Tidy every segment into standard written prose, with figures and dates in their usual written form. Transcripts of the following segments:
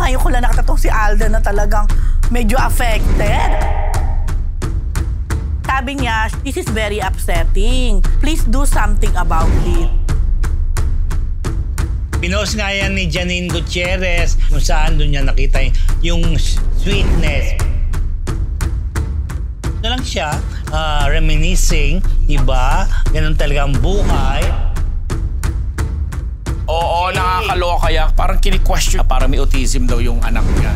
ngayon ko lang nakita tong si Alden na talagang medyo affected. Sabi niya, this is very upsetting. Please do something about it. Pinost nga yan ni Janine Gutierrez kung saan doon niya nakita yung sweetness. Ito lang siya, reminiscing, diba? Ganun talaga ang buhay. Oo, nakakaloka kaya. Parang kini-question. Parang may autism daw yung anak niya.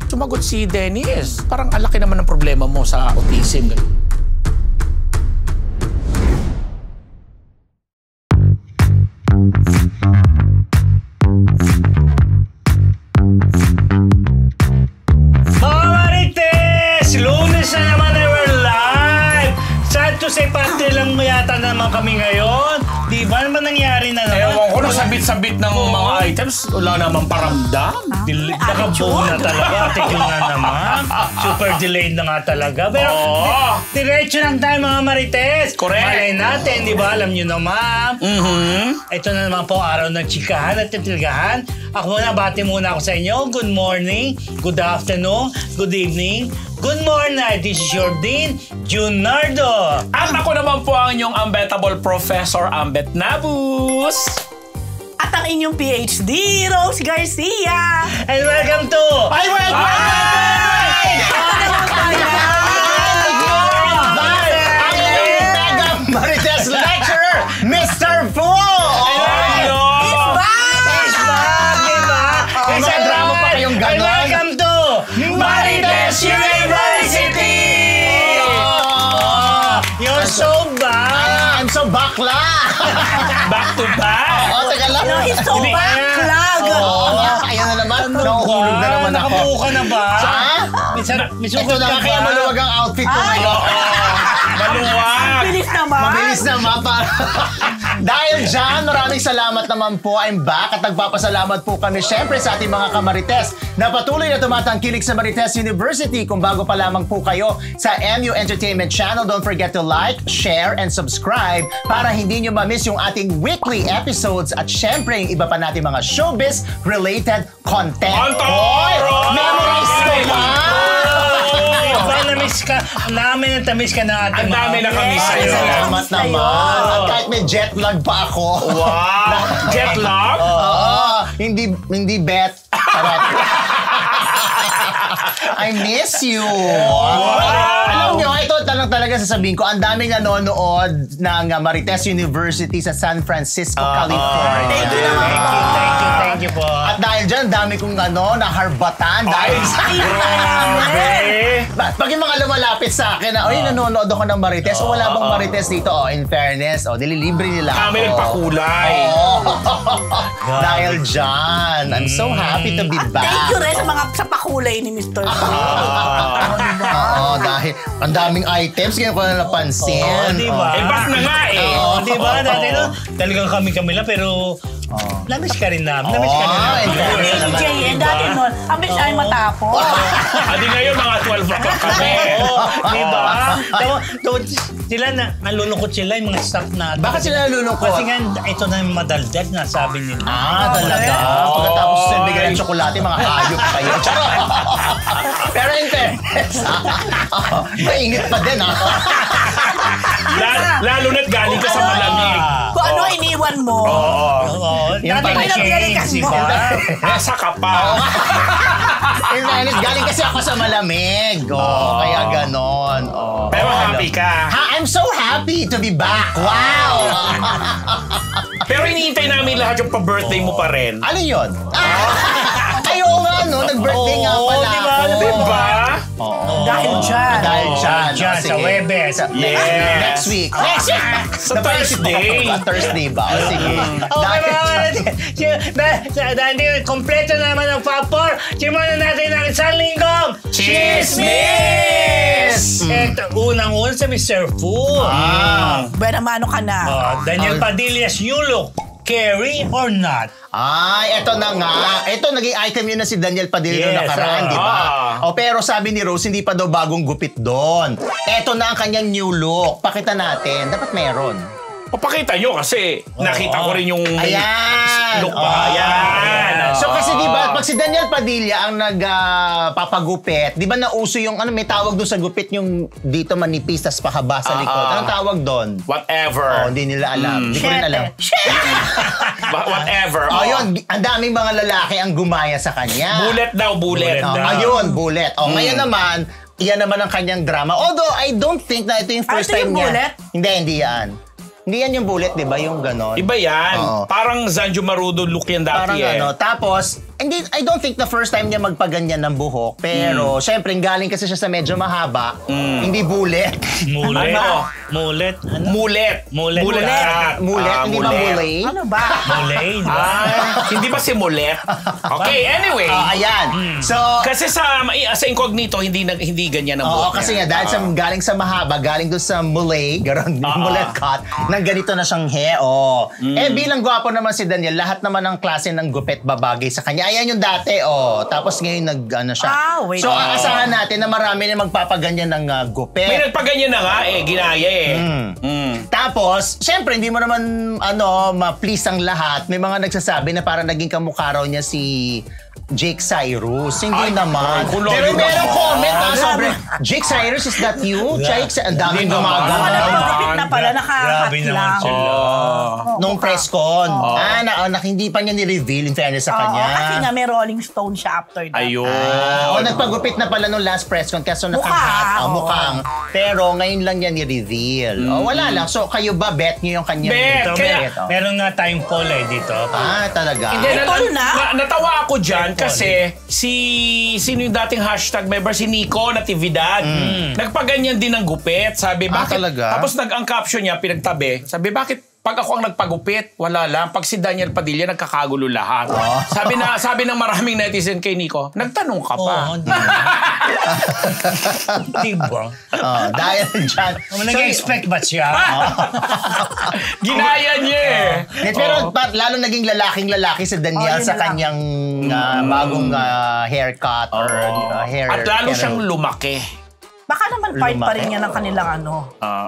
Sumagot si Dennis. Parang alaki naman ang problema mo sa autism. Mga Marites! Lunes na naman na we're live! Sad to say, party lang yata naman kami ngayon. Di ba naman nangyari na naman? Ewan ko, nasabit-sabit ng mga items. Wala namang paramdam. Nakabuo na talaga. Tigil na naman. Super delayed na nga talaga. Pero diretso lang tayo mga Marites. Correct. Malay natin, di ba? Alam nyo naman. Ito na naman po araw ng chikahan at titilgahan. Ako muna, bati muna ako sa inyo. Good morning, good afternoon, good evening, good morning. This is your Dean, Junardo. At ako naman po ang inyong unbettable Professor Ambet Nabus. At ang inyong PhD, Rose Garcia. And welcome to... Ay, Marites lecturer, Mr. Fu! May drama pa kayong gano'n. And welcome to Marites University! You're so back! I'm so bakla! Back to back. Oo, teka lang. He's so backlog. Ayan na naman. Nakuhulog na naman ako. Nakabuo ka na ba? Saan? May Ito sugat na ka kaya ba? maluwag ang outfit ko ngayon. Maluwag. Bilis naman. Mabilis naman para. Dahil dyan, maraming salamat naman po. I'm back at nagpapasalamat po kami syempre sa ating mga kamarites na patuloy na tumatangkilik sa Marites University. Kung bago pa lamang po kayo sa MU Entertainment Channel, don't forget to like, share, and subscribe para hindi nyo ma-miss yung ating weekly episodes at syempre yung iba pa natin mga showbiz-related content. Hoy! Memorize ko ba? Ba, na-miss ka namin at na-miss ka na ating Ang dami na kami sa'yo. Salamat naman. At kahit may jet lag pa ako. Wow. Jet lag? Oo. Hindi bet. Charot. I miss you. Alam nyo, ito talaga sasabihin ko, ang daming nanonood ng Marites University sa San Francisco, California. Thank you naman po. Thank you po. At dahil dyan, dami kong naharbatan. Dahil sa... Pag yung mga lumalapit sa akin na, nanonood ako ng Marites, o wala bang Marites dito? In fairness, dililibre nila ako. Kami nagpakulay. Dahil dyan, I'm so happy to be back. Thank you rin sa pakulay ni Mr. Oo, dahil ang daming items, ngayon ko na napansin. Diba? Back na nga eh. Diba? Dati talagang kami lang pero namiss ka rin namin. Namiss ka rin namin. Si JN, dati nun, ang bilis ay matapos. Adi ngayon mga 12 o'clock kami. Diba? Sila nalulungkot sila yung mga staff natin. Bakit sila nalulungkot? Kasi nga, ito na yung madaldal na sabi nila. Talaga? Pagkatapos sa bigyan ng tsokolate, mga hayop kayo. Pero in fairness, mainit pa din, Lalo na't galing ka sa malamig. Kung ano iniwan mo. Yung Dati may naglalagkas mo. Asa ka pa. In fairness, galing kasi ako sa malamig. Kaya ganon. Pero happy ka. I'm so happy to be back. Wow! Pero iniintay namin lahat yung pa-birthday mo pa rin. Ano yun? Ayaw nga, no? Nag-birthday nga pala ako. Diba? Dahil dyan. Dahil dyan. Dyan, sa Webes. Yes. Next week. Next week. Sa Thursday. Thursday ba? Sige. Okay dahil kompleto naman ang Fab4, simulan natin ang isang linggong Chismis! Ito, unang-una sa Mr. Fu. Buena mano ka na. Daniel Padillas, you look carry or not? Ay, eto na nga. Ito, naging item yun na si Daniel Padilla Yes, nakaraan, di ba? Pero sabi ni Rose, hindi pa daw bagong gupit doon. Eto na ang kanyang new look. Pakita natin. Dapat meron. Papakita nyo kasi nakita ko rin yung Ayan! Yan. Look pa. Yan. So kasi di ba, pag si Daniel Padilla ang nagpapagupit, di ba nauso yung, ano, may tawag doon sa gupit yung dito manipis, tas pahaba sa likod. Anong tawag doon? Whatever. Hindi nila alam. Hindi ko rin alam. Whatever. Ayun, ang daming mga lalaki ang gumaya sa kanya. Bullet daw, bullet. Ayun, bullet. Ngayon naman, iyan naman ang kanyang drama. Although, I don't think na ito yung first ito time yung niya. bullet? Hindi yan. Hindi yan yung bullet, di ba? Yung ganon. Iba yan. Oo. Parang Zanjo Marudo look yan dati Parang Tapos, I don't think the first time niya magpaganyan ng buhok. Pero, syempre, galing kasi siya sa medyo mahaba. Hindi bullet. Mulet. Ano? Mulet. Ano? Mulet. Mulet. Mulet. cat. Mulet, hindi ba mulay? Ano ba? Mulay, di ba? Hindi ba si Mulet? Okay, anyway. Ayan. So, Kasi sa incognito, hindi ganyan ang buhok kasi niya. nga, dahil galing sa mahaba, galing doon sa mulay, garon, mulet cut, nang ganito na siyang hair. Bilang gwapo naman si Daniel, lahat naman ng klase ng gupit babagay sa kanya. Ayan yung dati, Tapos ngayon siya. wait. So, aasahan natin na marami na magpapaganyan ng gupit. May nagpaganyan na nga ginaya Tapos, syempre, hindi mo naman, ma-please ang lahat. May mga nagsasabi na parang naging kamukha raw niya si Jake Cyrus. Hindi naman. Pero merong comment sobre, Jake Cyrus, is that you? Jake, ang daming gumagano. Malapit na pala, nakakat Grabe naman lang. sila. Nung press con. Hindi pa niya ni-reveal in fairness sa kanya. Kasi nga may Rolling Stone siya after that. Ayun. Nagpagupit na pala nung last press con kaso Mukha. nakahat. Mukhang. Pero ngayon lang niya ni-reveal. Wala lang. So kayo ba, bet niyo yung kanyang... Bet. Kaya- Meron nga time poll dito. Talaga? Hindi, Tol na? natawa ako dyan kasi sino yung dating hashtag member? Si Nico Natividad. Nagpaganyan din ng gupit. Sabi, bakit? Talaga? Tapos ang caption niya, pinagtabi. Sabi, bakit pag ako ang nagpagupit, wala lang. Pag si Daniel Padilla, nagkakagulo lahat. Sabi ng maraming netizen kay Nico, nagtanong ka pa. Diba? Dahil dyan. Nag-expect ba siya? Ginaya niya Pero lalo naging lalaking-lalaki si Daniel sa kanyang bagong haircut or hair. At lalo siyang lumaki. Baka naman part pa rin yan ng kanilang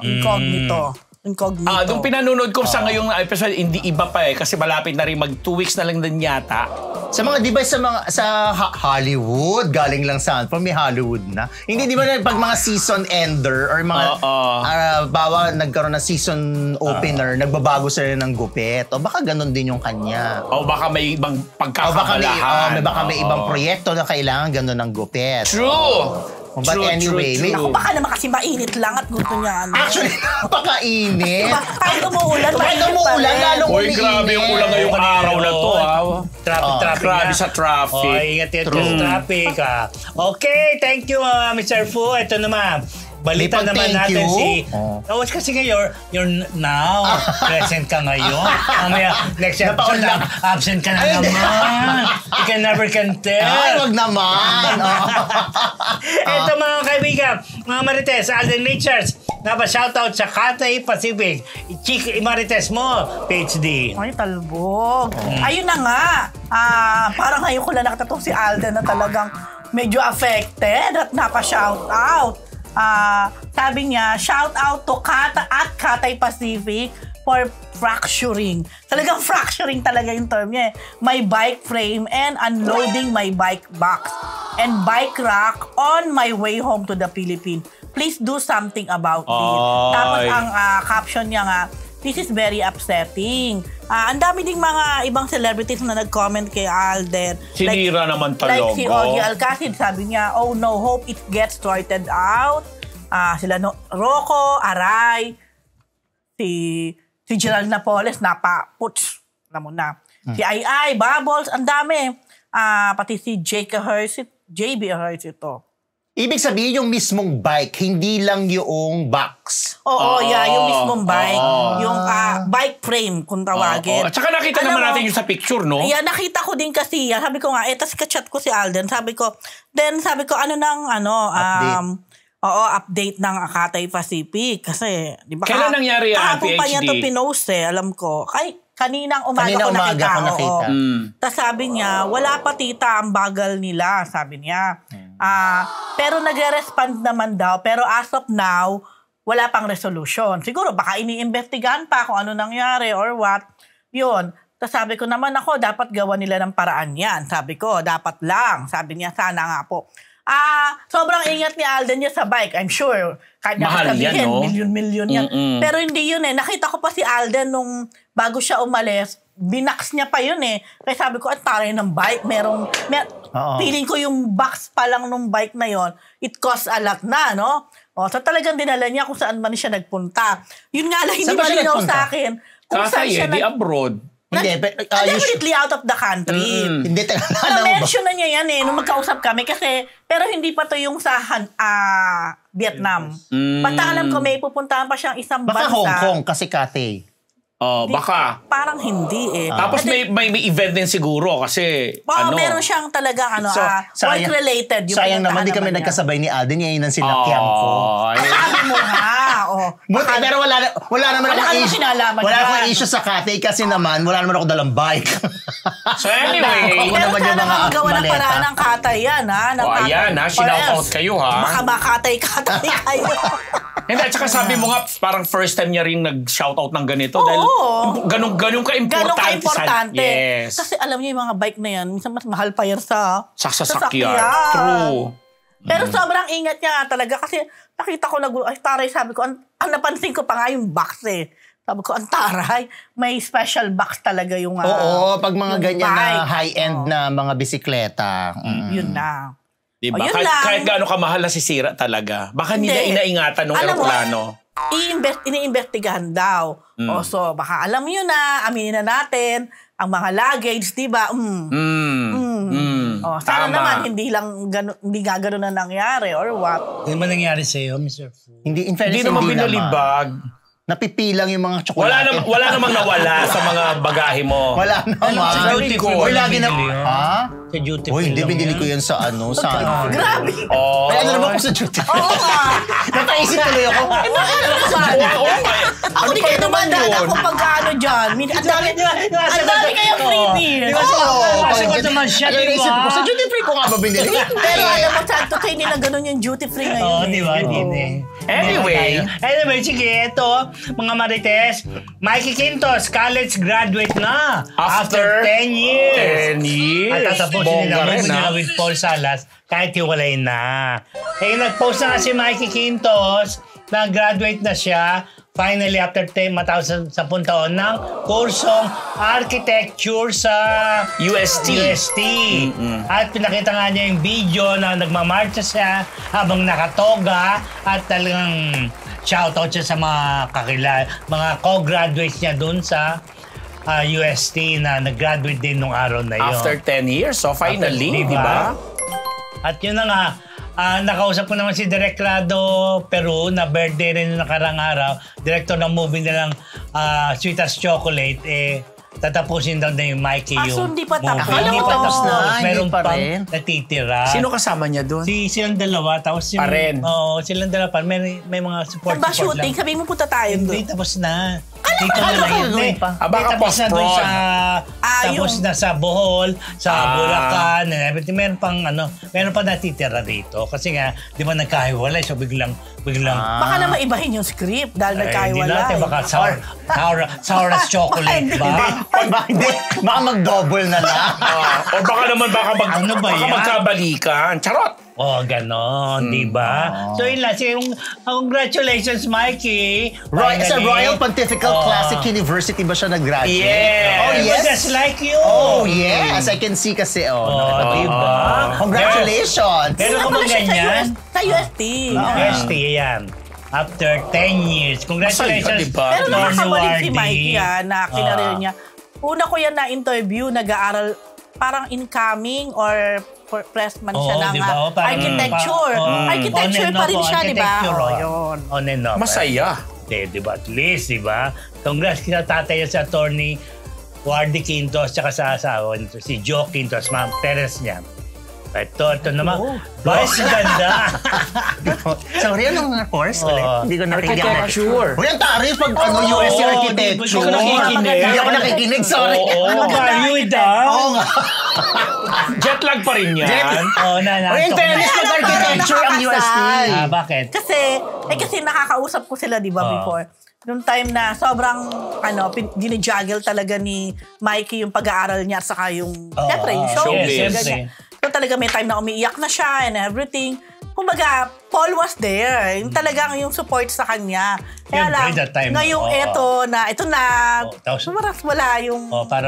incognito. Nung pinanonood ko sa ngayong episode, hindi iba pa kasi malapit na rin 2 weeks na lang din yata. Sa mga, di ba sa Hollywood, galing lang sa may Hollywood na. Hindi, di ba pag mga season ender or mga, bawa nagkaroon ng season opener, nagbabago sila ng gupit. O baka ganun din yung kanya. O baka may ibang pagkakabalahan. Baka may ibang proyekto na kailangan ganun ng gupit. True! But anyway, Ako baka naman kasi mainit lang at gusto niya. Actually, napakainit. Kahit umuulan, Kahit umuulan, lalong Uy, grabe yung ulan ngayong araw na to. Traffic Grabe na. sa traffic. Ingat yan sa traffic. Okay, thank you, Mr. Fu. Ito naman. Balita Lipag, naman thank natin you. kasi ngayon, you're now present ka ngayon. Mamaya, next episode lang, absent ka na naman. You can never can tell. Ay, wag naman. Ito mga kaibigan, mga Marites, Alden Richards, shoutout sa Cathay Pacific. Chick Marites mo, PhD. Ay, talbog. Ayun na nga. Parang ngayon ko lang nakita si Alden na talagang medyo affected at napa-shoutout. Sabi niya, shout out to Cathay Pacific for fracturing. Talagang fracturing talaga yung term niya. My bike frame and unloading my bike box and bike rack on my way home to the Philippines. Please do something about it. Tapos ang caption niya nga, this is very upsetting. Ang dami ding mga ibang celebrities na nag-comment kay Alden. Sinira naman talaga. Like si Ogie Alcacid, sabi niya, oh no, hope it gets sorted out. Sila Rocco, Aray, si Gerald Napoles, napa-puts. Alam mo na. Si Ai, Bubbles, ang dami. Pati si JB Ejercito. Ibig sabihin yung mismong bike, hindi lang yung box. Oo, yung mismong bike. Yung bike frame, kung tawagin. At saka nakita naman natin yung sa picture, no? Yeah, nakita ko din kasi yan. Sabi ko nga, tas ka-chat ko si Alden. Sabi ko, update ng Cathay Pacific. Kasi, di ba? Kailan nangyari yan, kahapon pa niya PhD? ito pinost alam ko. Kaninang umaga ko nakita. Tapos sabi niya, wala pa tita, ang bagal nila, sabi niya. Pero nagre-respond naman daw. Pero as of now, wala pang resolution. Siguro baka iniimbestigahan pa kung ano nangyari or what. Yun. Tapos sabi ko naman ako, dapat gawa nila ng paraan yan. Sabi ko, dapat lang. Sabi niya, sana nga po. Sobrang ingat ni Alden niya sa bike. I'm sure. Kahit Mahal yan, no? Milyon yan. Pero hindi yun eh. Nakita ko pa si Alden nung bago siya umalis, binaks niya pa yun eh. Kaya sabi ko, ang taray ng bike. Feeling ko yung box pa lang nung bike na yon, it costs a lot na, no? So talagang dinala niya kung saan man siya nagpunta. Yun nga lang, hindi malinaw sa akin. Kung saan siya abroad. Hindi, definitely out of the country. Hindi, Na-mention na niya yan eh, nung magkausap kami kasi, pero hindi pa to yung sa Vietnam. Basta alam ko may pupuntahan pa siyang isang baka bansa. Hong Kong kasi Cathay. Baka. Parang hindi eh. Tapos may event din siguro kasi meron siyang talagang work-related. Sayang naman, di kami nagkasabay ni Alden. Yan ang sinakyang ko. Sabi mo nga. Pero wala naman akong issue. Wala akong issue sa Cathay kasi naman, wala naman ako dalang bike. So anyway. Pero sana magawa ng paraan ng Cathay yan, ha? Ayan, ha? Shout out kayo, ha? Baka makatay-katay kayo. Hindi, at saka sabi mo nga, parang first time niya rin nag-shoutout ng ganito. Dahil ganun ka-importante. Yes. Kasi alam niyo yung mga bike na yan, minsan mas mahal pa yan sa sasakyan. True. Pero sobrang ingat niya talaga kasi nakita ko taray, sabi ko, ang napansin ko pa nga yung box eh. Sabi ko, ang taray, may special box talaga yung Oo, pag mga ganyan na high-end na mga bisikleta. Yun na. Diba? Kahit gaano kamahal na sisira talaga. Baka nila inaingatan ng eroplano. Iniimbestigahan daw. So, baka alam nyo na, aminin na natin, ang mga luggage, diba? Sana naman, hindi nga ganun na nangyari or what. Ano ba nangyari sa'yo, Mr. Fu? Hindi, in fairness, hindi naman binalibag. Napipilang yung mga tsokolate. Wala namang nawala sa mga bagahe mo. Wala naman. Sa duty free. Lagi na. Sa duty free. Uy, hindi, binili ko yan sa Grabe. Kaya ano naman ko sa duty free? Oo nga. Napaisip tuloy ako. Ako di kayo dumandaan ako pag dyan. Ang dami kayo freebie. Sagot naman siya, di ba? Sa duty free ko nga ba binili? Pero alam mo, Santo, kayo nila ganun yung duty free ngayon. Di ba? Anyway, sige, ito, mga Marites, Mikey Quintos, college graduate na. After 10 years. 10 years. At tatapusin nila with Paul Salas, kahit hiwalay na. Nag-post na nga si Mikey Quintos, na-graduate na siya, finally after 10 taon ng kursong architecture sa UST. At pinakita nga niya yung video na nagmamarcha siya habang nakatoga at talagang shoutout siya sa mga co-graduates niya dun sa UST na nag-graduate din nung araw na yun. After 10 years, so finally, di ba? At yun na nga, nakausap ko naman si Direk Rado Peru na birthday rin yung nakarang araw. Director ng movie nilang Sweet as Chocolate, tatapusin daw na yung Mikey yung so hindi pa tapos? Hindi pa tapos na. Meron pa pang rin. natitira. Sino kasama niya doon? Silang dalawa. Tapos Pa rin. Oo, silang dalawa pa. May mga support Saan ba shooting? lang. Sabihin mo punta tayo doon. Hindi, tapos na. Dito na lang yun. Baka tapos na doon post-prod. tapos na sa Bohol, sa Bulacan, and everything. Meron pa natitira rito. Kasi nga, di ba nagkahiwalay, so biglang Baka na maibahin yung script dahil nagkahiwalay. Hindi natin, baka sour as chocolate ba? Baka mag-double na lang. O baka naman Ano ba yan? magkabalikan. Charot! Ganon, di ba? So yun lang. Congratulations, Mikey. Sa Royal Pontifical Classic University ba siya nag-graduate? Yes. Oh, yes. Just like you. Oh, yes. I can see kasi. Diba? Congratulations. Meron ka bang ganyan? Sa UST. UST, yan. After 10 years. Congratulations. Masaya, diba? Pero Tony nakakabalik si Wardy. Mikey na kinareer niya. Una ko yan na-interview, nag-aaral parang incoming or freshman siya ng diba? architecture. Architecture pa rin siya, di ba? Yun. On and off. Masaya. Di ba? At least, di ba? Congrats kita tatay sa attorney Wardy Quintos tsaka sa asawa nito, si Joe Quintos, ma'am, Teres niya. Ito naman. Boys, ganda. Sorry, anong course ulit? Hindi ko nakikinig. Architecture. Uy, ang taris pag USC Architecture. Hindi ako nakikinig, sorry. Ano ba? You Oo nga. Jet lag pa rin yan. Uy, in fairness, pag-architecture ang UST. Bakit? Kasi nakakausap ko sila, di ba, before. Nung time na sobrang, dinijuggle talaga ni Mikey yung pag-aaral niya at saka yung, siyempre, yung showbiz. yes, Ganyan. So talaga may time na umiiyak na siya and everything. Kumbaga, Paul was there. Yung talagang yung support sa kanya. Kaya lang, that time, ngayong ito na, tapos, wala yung para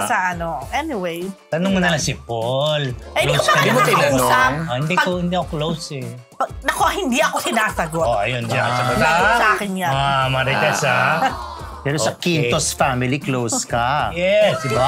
sa ano. Anyway. Tanong mo na lang si Paul. Hindi ko pa nakakausap. Hindi ako close eh. Naku, hindi ako sinasagot. Ayun dyan. Sagot sa akin yan. Marites Pero sa Quintos family, close ka. Yes, diba?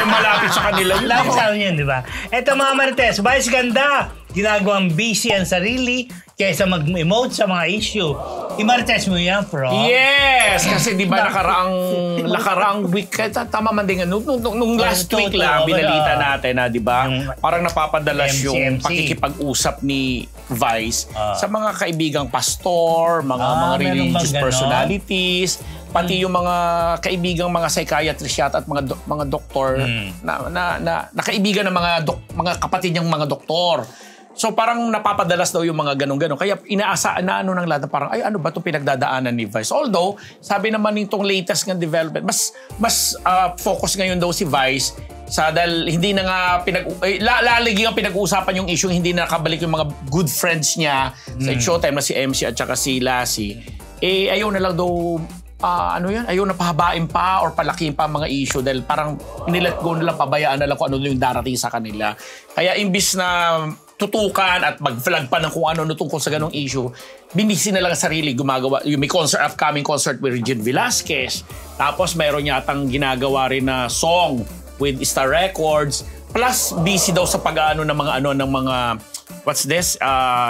Malapit sa kanila yun. Malapit sa kanila yun, diba? Eto mga Marites, Vice ganda. Ginagawang busy ang sarili kaysa mag-emote sa mga issue. I-Marites mo yan, bro. Yes! Kasi di ba nakaraang week, tama man din, nung last week lang, binalita natin na, di ba? Parang napapadalas yung pakikipag-usap ni Vice sa mga kaibigang pastor, mga religious personalities, pati yung mga kaibigang mga psychiatrist at mga doktor na kaibigan ng mga kapatid niyang mga doktor. So parang napapadalas daw yung mga ganun-ganun. Kaya inaasaan na ng lahat na parang, ay ano ba itong pinagdadaanan ni Vice? Although, sabi naman nitong latest ng development, mas focus ngayon daw si Vice dahil hindi na nga lalagi ang pinag-uusapan yung issue, hindi na nakabalik yung mga good friends niya sa Showtime na si MC at saka si Lassie. Ayaw na lang daw ayaw na pahabain pa or palakihin pa ang mga issue dahil parang nilet go na lang, pabayaan na lang kung ano yung darating sa kanila. Kaya imbis na tutukan at mag-flag pa ng kung ano tungkol sa ganong issue, binisi na lang sarili, gumagawa. Yung may upcoming concert with Regine Velasquez. Tapos mayroon yatang ginagawa rin na song with Star Records. Plus, busy daw sa pag-ano ng mga what's this?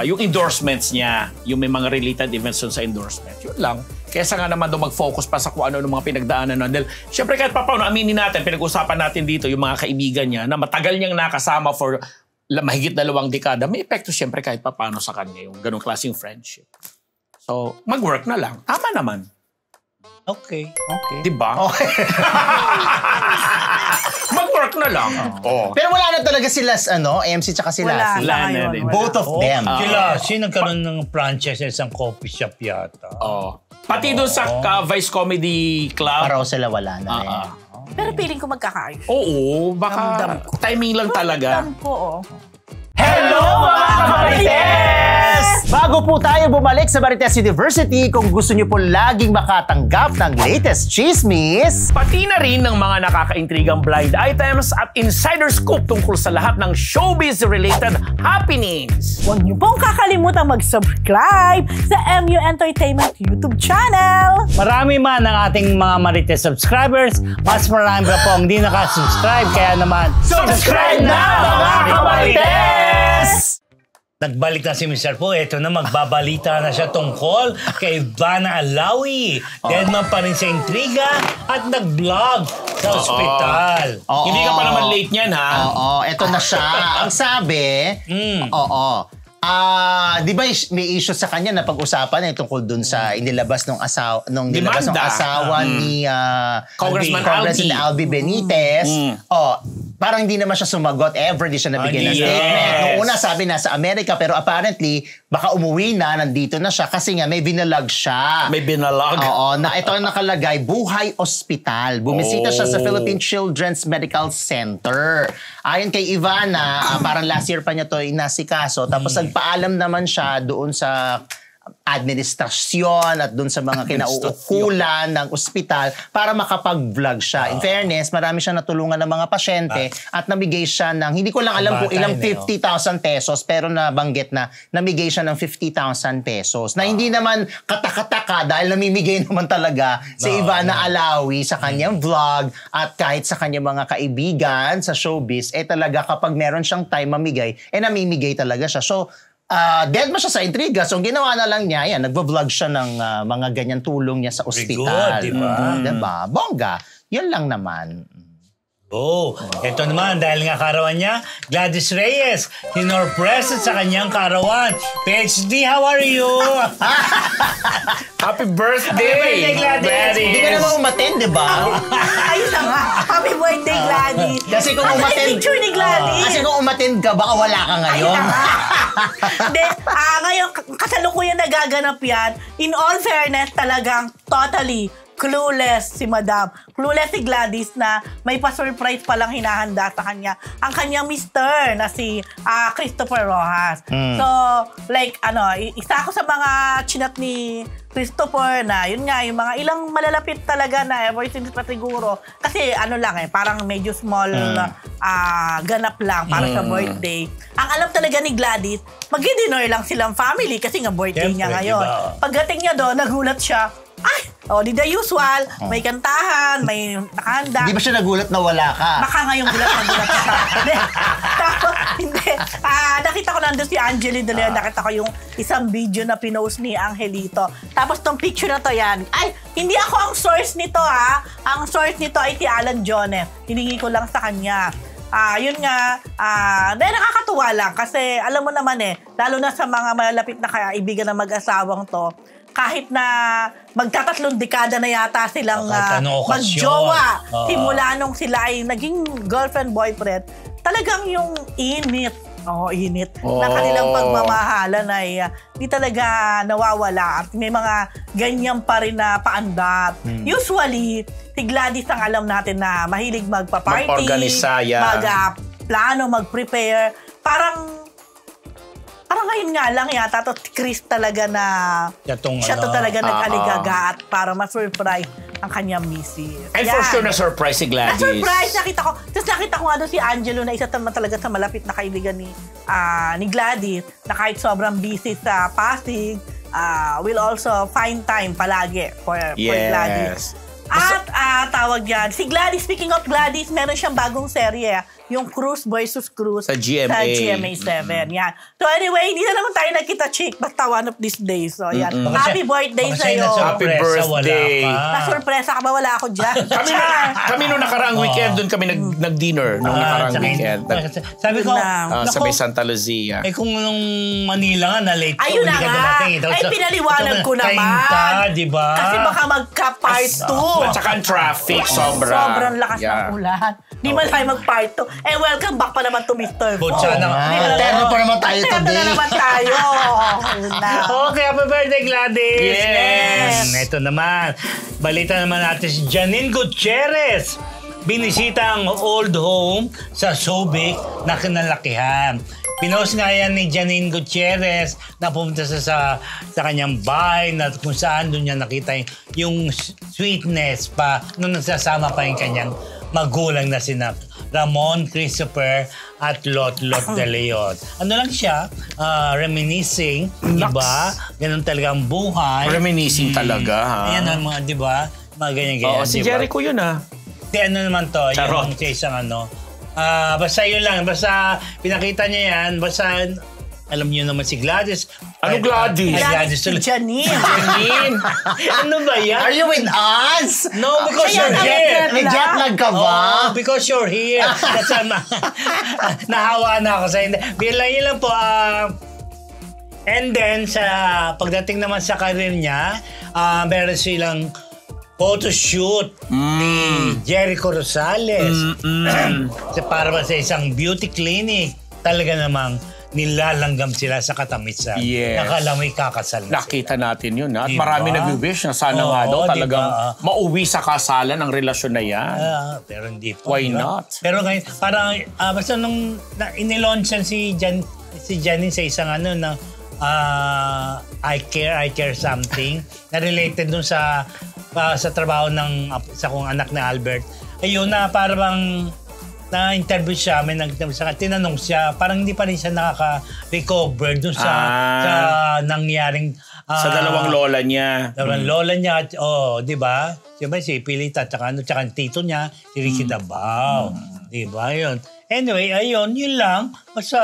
Yung endorsements niya. Yung may mga related events sa endorsements. Yun lang. Kesa nga naman daw mag-focus pa sa kung ano ng mga pinagdaanan na. Dahil, syempre kahit paano, aminin natin, pinag-usapan natin dito yung mga kaibigan niya na matagal niyang nakasama for mahigit 2 dekada, may epekto syempre kahit paano sa kanya yung ganong klaseng friendship. So, mag-work na lang. Tama naman. Okay. Diba? Okay. Mag-work na lang. Pero wala na talaga sila, MC tsaka si Lassie. Wala na rin. Both of them. Si nagkaroon ng franchise sa isang coffee shop yata. Pati doon sa Vice Comedy Club. Paraw sila wala na rin. Pero feeling ko magkakaayos. Oo, baka timing lang talaga. Ramdam ko, Hello mga Marites! Bago po tayo bumalik sa Marites University, kung gusto niyo po laging makatanggap ng latest chismis, pati na rin ng mga nakakaintrigang blind items at insider scoop tungkol sa lahat ng showbiz-related happenings. huwag niyo pong kakalimutan mag-subscribe sa MU Entertainment YouTube channel. Marami man ang ating mga Marites subscribers, mas marami pa po ang hindi nakasubscribe. Kaya naman, subscribe na mga Marites! Nagbalik na si Mr. Po. Ito na, magbabalita na siya tungkol kay Ivana Alawi. Dead man pa rin sa intriga at nag-vlog sa ospital. Hindi ka pa naman late niyan, ha? Eto na siya. Ang sabi, di ba may issue sa kanya na pag-usapan tungkol dun sa inilabas ng asawa ni Congressman Albi Benitez. Parang hindi naman siya sumagot. Ever di siya nabigyan ng statement. Noong una sabi nasa Amerika, pero apparently baka umuwi na, nandito na siya kasi nga may binalag siya. May binalag? Na ito ang nakalagay, Buhay Ospital. Bumisita siya sa Philippine Children's Medical Center. Ayon kay Ivana, parang last year pa niya to inasikaso. Tapos nagpaalam naman siya doon sa administrasyon at doon sa mga kinauukulan ng ospital para makapag-vlog siya. In fairness, marami siya natulungan ng mga pasyente at namigay siya ng, hindi ko lang alam kung ilang 50,000 pesos, pero nabanggit na namigay siya ng 50,000 pesos. Na hindi naman katakataka dahil namimigay naman talaga si Ivana Alawi sa kanyang vlog at kahit sa kanyang mga kaibigan sa showbiz, talaga kapag meron siyang time mamigay, namimigay talaga siya. So, dead ba siya sa intriga? So, ginawa na lang niya, nagvo-vlog siya ng mga ganyan tulong niya sa ospital. Diba? Bongga. Yun lang naman. Ito naman, dahil nga karawan niya, Gladys Reyes, hinorpresent sa kanyang karawan. PhD, how are you? Happy birthday, Gladys! Hindi ka naman umaten, diba? Ayun na nga. Happy birthday, Gladys. Kasi kung Ano yung umattend... picture ni Gladys? Kasi kung umattend ka, baka wala ka ngayon. Hindi, ngayon, kasalukuyan nagaganap yan. In all fairness, talagang totally clueless si Madam. Clueless si Gladys na may pa-surprise palang hinahanda sa kanya. Ang kanyang mister na si Christopher Rojas. So, like, isa ako sa mga chinat ni Christopher na, yun nga, yung mga ilang malalapit talaga na ever since pa siguro. Kasi parang medyo small ganap lang para sa birthday. Ang alam talaga ni Gladys, mag-dinner lang silang family kasi nga birthday niya ngayon. Diba? Pagdating niya doon, nagulat siya, di the usual, may kantahan, may nakahanda. Hindi ba siya nagulat na wala ka? Baka ngayong gulat siya. Tapos, hindi. Nakita ko nandun si Angeli De Leon, nakita ko yung isang video na pinost ni Angelito. Tapos tong picture na to yan, hindi ako ang source nito Ang source nito ay si Alan Jones. Hiningi ko lang sa kanya. Yun nga, nakakatuwa lang kasi alam mo naman lalo na sa mga malapit na kaibigan na mag-asawang to, kahit na magtatatlong dekada na yata silang magjowa, simula nung sila ay naging girlfriend-boyfriend, talagang yung init na kanilang pagmamahalan ay di talaga nawawala at may mga ganyan pa rin na paandat. Usually, si Gladys ang alam natin na mahilig magpa-party, mag-plano, mag-prepare. Parang ngayon nga lang yata to Chris talaga na siya to talaga nag-aligaga at para ma-surprise ang kanyang misis. And for sure na-surprise si Gladys. Na-surprise, nakita ko. Tapos nakita ko nga doon si Angelo na isa talaga sa malapit na kaibigan ni Gladys na kahit sobrang busy sa Pasig, will also find time palagi for Gladys. At tawag yan, si Gladys, speaking of Gladys, meron siyang bagong serye, yung Cruz versus Cruz sa GMA 7. Yan. So anyway, hindi na naman tayo nagkita-chick basta one of these days. So yan. Happy birthday sa'yo. Happy birthday. Na-surpresa ka ba? Wala ako dyan. Kami nung nakaraang weekend, doon kami nag-dinner nung nakaraang weekend. Sabi ko, sa may Santa Lucia. Kung nung Manila nga, na-late ko. Ayun na nga. Pinaliwanag ko naman. Kainta, diba? Kasi baka magka-part 2. At saka ang traffic, sobrang lakas ng ulan. Di man tayo mag-part 2. Welcome back pa naman to Mr. Fo. Terno pa naman tayo today. Terno na naman tayo. Okay, happy birthday, Gladys. Yes. Ito naman. Balita naman natin si Janine Gutierrez. Binisita ang old home sa Subic na kinalakihan. Pinost nga yan ni Janine Gutierrez na pumunta sa kanyang bahay na kung saan doon niya nakita yung sweetness pa nung nagsasama pa yung kanyang magulang na sina Ramon, Christopher at Lot De Leon. Ano lang siya? Reminiscing, diba? Ganun talaga ang buhay. Reminiscing talaga, ha? Ayan ang mga, diba? Mga ganyan-ganyan, si Jericho yun, ha? Di ano naman to, Charot. yung isang basta yun lang, basta pinakita niya yan, basta alam niyo naman si Gladys. Ano Gladys? Gladys si Janine. Ano ba yan? Are you with us? No, because you're here. May jet lag ka ba? Because you're here. That's nahawa na ako sa hindi. Yun lang po. And then, pagdating naman sa career niya, meron silang photoshoot ni Jericho Rosales. Para ba sa isang beauty clinic, talaga namang nilalanggam sila sa katamisan. Yes. Nakala mo'y kakasal na Nakita natin yun. At diba? Marami nag-wish na sana nga daw talagang mauwi sa kasalan ang relasyon na yan. Pero hindi po. Why not? Pero ngayon, parang basta nung inilaunch si Janine sa isang I care something na related dun sa trabaho sa kong anak na Albert. Ayun na parang na-interview siya, tinanong siya, parang hindi pa rin siya nakaka-recover dun sa nangyaring sa dalawang lola niya. Dalawang lola niya, di ba? Siyempre si Pilita, tsaka tito niya, si Ricky Dabao. Di ba? Yun. Anyway, ayun, yun lang. Basta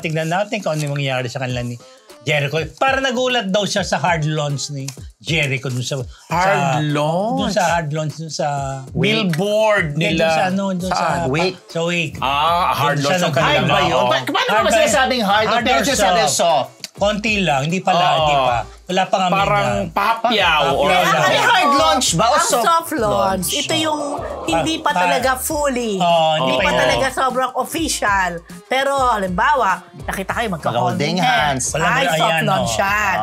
tignan natin kung ano yung mangyayari sa kanila ni Jericho. Para nagulat daw siya sa hard launch ni Jericho dun sa hard launch? Dun sa hard launch dun sa billboard nila. Dun sa Wake. Sa Wake. Hard launch ang Hard ba yun? Paano ba sinasabing hard? Pero sinasabing soft? Konti lang, hindi pala, di pa. Wala pa nga parang papyaw. or Ano hard launch ba? O Ang soft launch, ito yung hindi pa talaga fully. hindi Hindi pa pa yun. talaga sobrang official. Pero halimbawa, nakita kayo Holding magka-holding hands. hands. Ay, soft launch yan.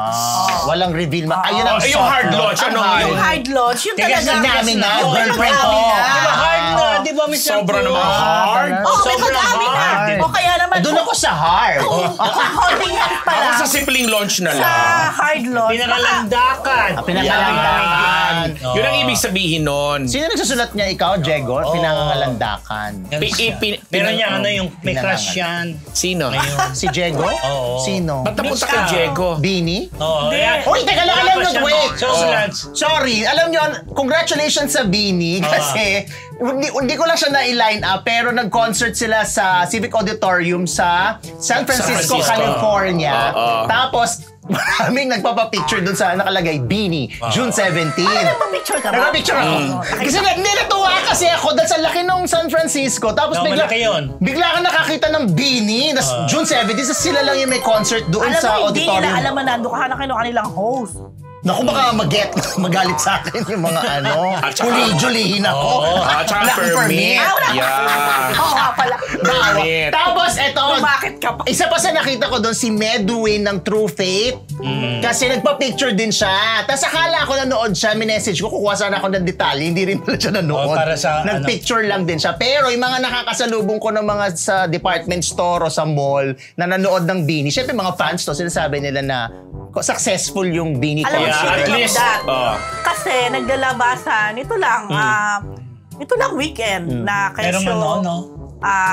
Walang reveal. Ayun ang yung soft hard launch. Ano Ang Yung hard launch, yung Kaya talagang namin na, Oo, girlfriend yung ko. namin na. Di ba hard na? Di ba, Mr. Sobra Q? naman hard. Oo, may Sobrang pag-amin na. hard. O kaya naman, Doon ako sa hard. holding hands pa Ako lang. sa simpleng launch na Sa lang. hard launch. Pinakalandakan. Pinakalandakan. Yun ang ibig sabihin nun. Sino nagsusulat niya? Ikaw, Jego? Pinangangalandakan. Meron niya yung may Pinangangal. crush yan. Sino? Si Jego? Oo. Sino? Ba't napunta kay Diego? Bini? Oo. Uy, teka lang, alam nyo, wait. Sorry, alam nyo, congratulations sa Bini kasi hindi ko lang siya na-line up pero nag-concert sila sa Civic Auditorium sa San Francisco, California. Tapos, maraming nagpapapicture dun sa nakalagay, Bini, June 17. Nagpa-picture ka ba? Nagpa-picture ako. Kasi natuwa kasi ako dahil sa laki ng San Francisco. Tapos malaki yun. bigla ka nakakita ng Bini. June 17, sila lang yung may concert doon Alam sa mo, hindi auditorium. nila alam na nandun ka na kanilang host. Naku, baka magalit sa akin yung mga julihin ako. At saka permit. Yeah. Oo nga pala. Permit. Tapos eto, Bakit ka pa? isa pa sa nakita ko doon, si Medwin ng True Faith. Kasi nagpa-picture din siya. Tapos akala ko nanood siya, minessage ko, kukuha sana ako ng detalye. Hindi rin pala siya nanood. Para sa Nag-picture lang din siya. Pero yung mga nakakasalubong ko ng mga sa department store o sa mall na nanood ng Bini, syempre mga fans to, sinasabi nila na successful yung Bini Alam mo, concert. at speaking of least, that, oh. kasi nagdalabasan, ito lang weekend na Meron kesyo, ano, no?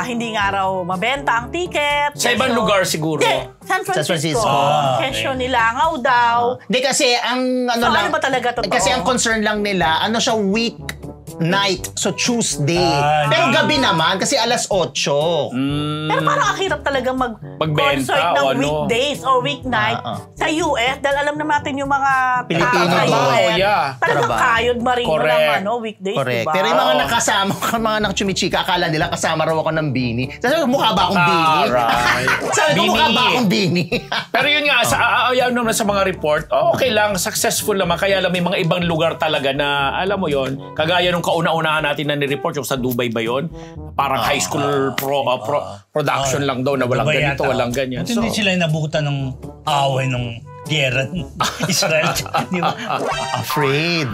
hindi nga raw mabenta ang ticket. Sa ibang lugar siguro. Hindi, San Francisco. Francisco. Kesyo nilangaw daw. Hindi kasi ang So, ano ba talaga totoo? Kasi ang concern lang nila, siya weeknight, so Tuesday. Pero gabi naman kasi alas 8. Pero parang ang hirap talagang Magbenta mag-concert ng o ano. weekdays or weeknight sa US dahil alam naman natin yung mga Pilipino tao sa doon. US. Yeah. Talagang Trabaho. kayod marino Correct. ng weekdays, Correct. diba? Pero yung mga nakasama ko, mga nakchumichika, akala nila kasama raw ako ng Bini. Sabi ko, mukha ba akong Bini? Aray. Sabi ko, mukha ba akong Bini? Pero yun nga, ayaw naman sa mga report, okay lang, successful naman. Kaya lang may mga ibang lugar talaga na, alam mo yon, kagaya nung kauna-unahan natin na ni-report, yung sa Dubai ba yun? Parang high school production lang daw na walang ganito, walang ganyan. Hindi sila nabutan ng away ng giyera ng Israel. Di ba? Afraid.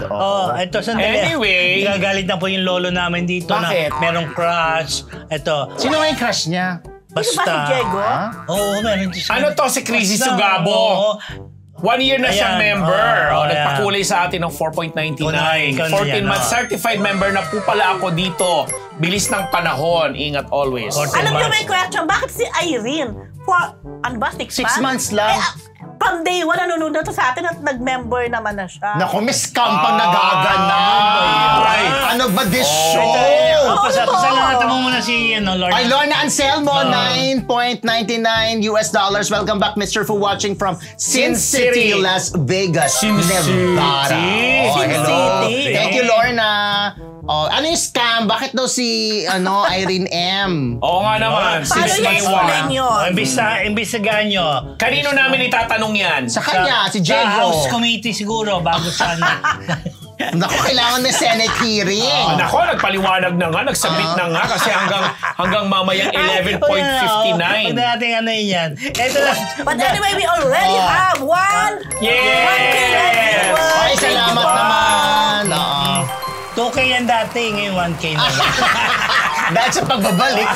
Ito, sandali. Anyway. Gagalit na po yung lolo namin dito Bakit? na merong crush. Ito, Sino nga yung crush niya? Hindi ba si Diego? Oo, meron siya. Ano to, si Crazy Basta, Sugabo? oo. 1 year na siyang Ayan. member. Ayan. Nagpakulay sa atin ng 4.99. Ikaw na 14 yan, months certified member na po pala ako dito. Bilis ng panahon. Ingat always. 14 Alam niyo months. may question, bakit si Irene? Ano ba, 6 6 months lang. From day 1, nanonood na to sa atin at nag-member naman na siya. Naku, may scam pang nagaganap. Ay. Ano ba this show? Pasalamatan mo muna si Lorna. Ay, Lorna Anselmo, $9.99 US. Welcome back, Mr. Fu, watching from Sin City, Las Vegas, Nevada. Oh, Sin hello. City. Thank you, Lorna. Ano yung scam? Bakit daw si Irene M? Oo nga naman. Paano Since niya May explain 1. yun? Imbestigahan nyo. Kanino namin itatanong yan? Sa kanya, si Sa House Diego. Committee siguro, bago sana. Naku, kailangan may Senate hearing. Nako, nagpaliwanag na nga, nagsubmit na nga kasi hanggang mamayang 11.59. Huwag na natin ano yun yan. Ito na. But anyway, we already have one. Yeah! 1K everyone. Ay, Thank you salamat po. naman. 2K yan dati, ngayon 1K na lang. Dahil sa pagbabalik.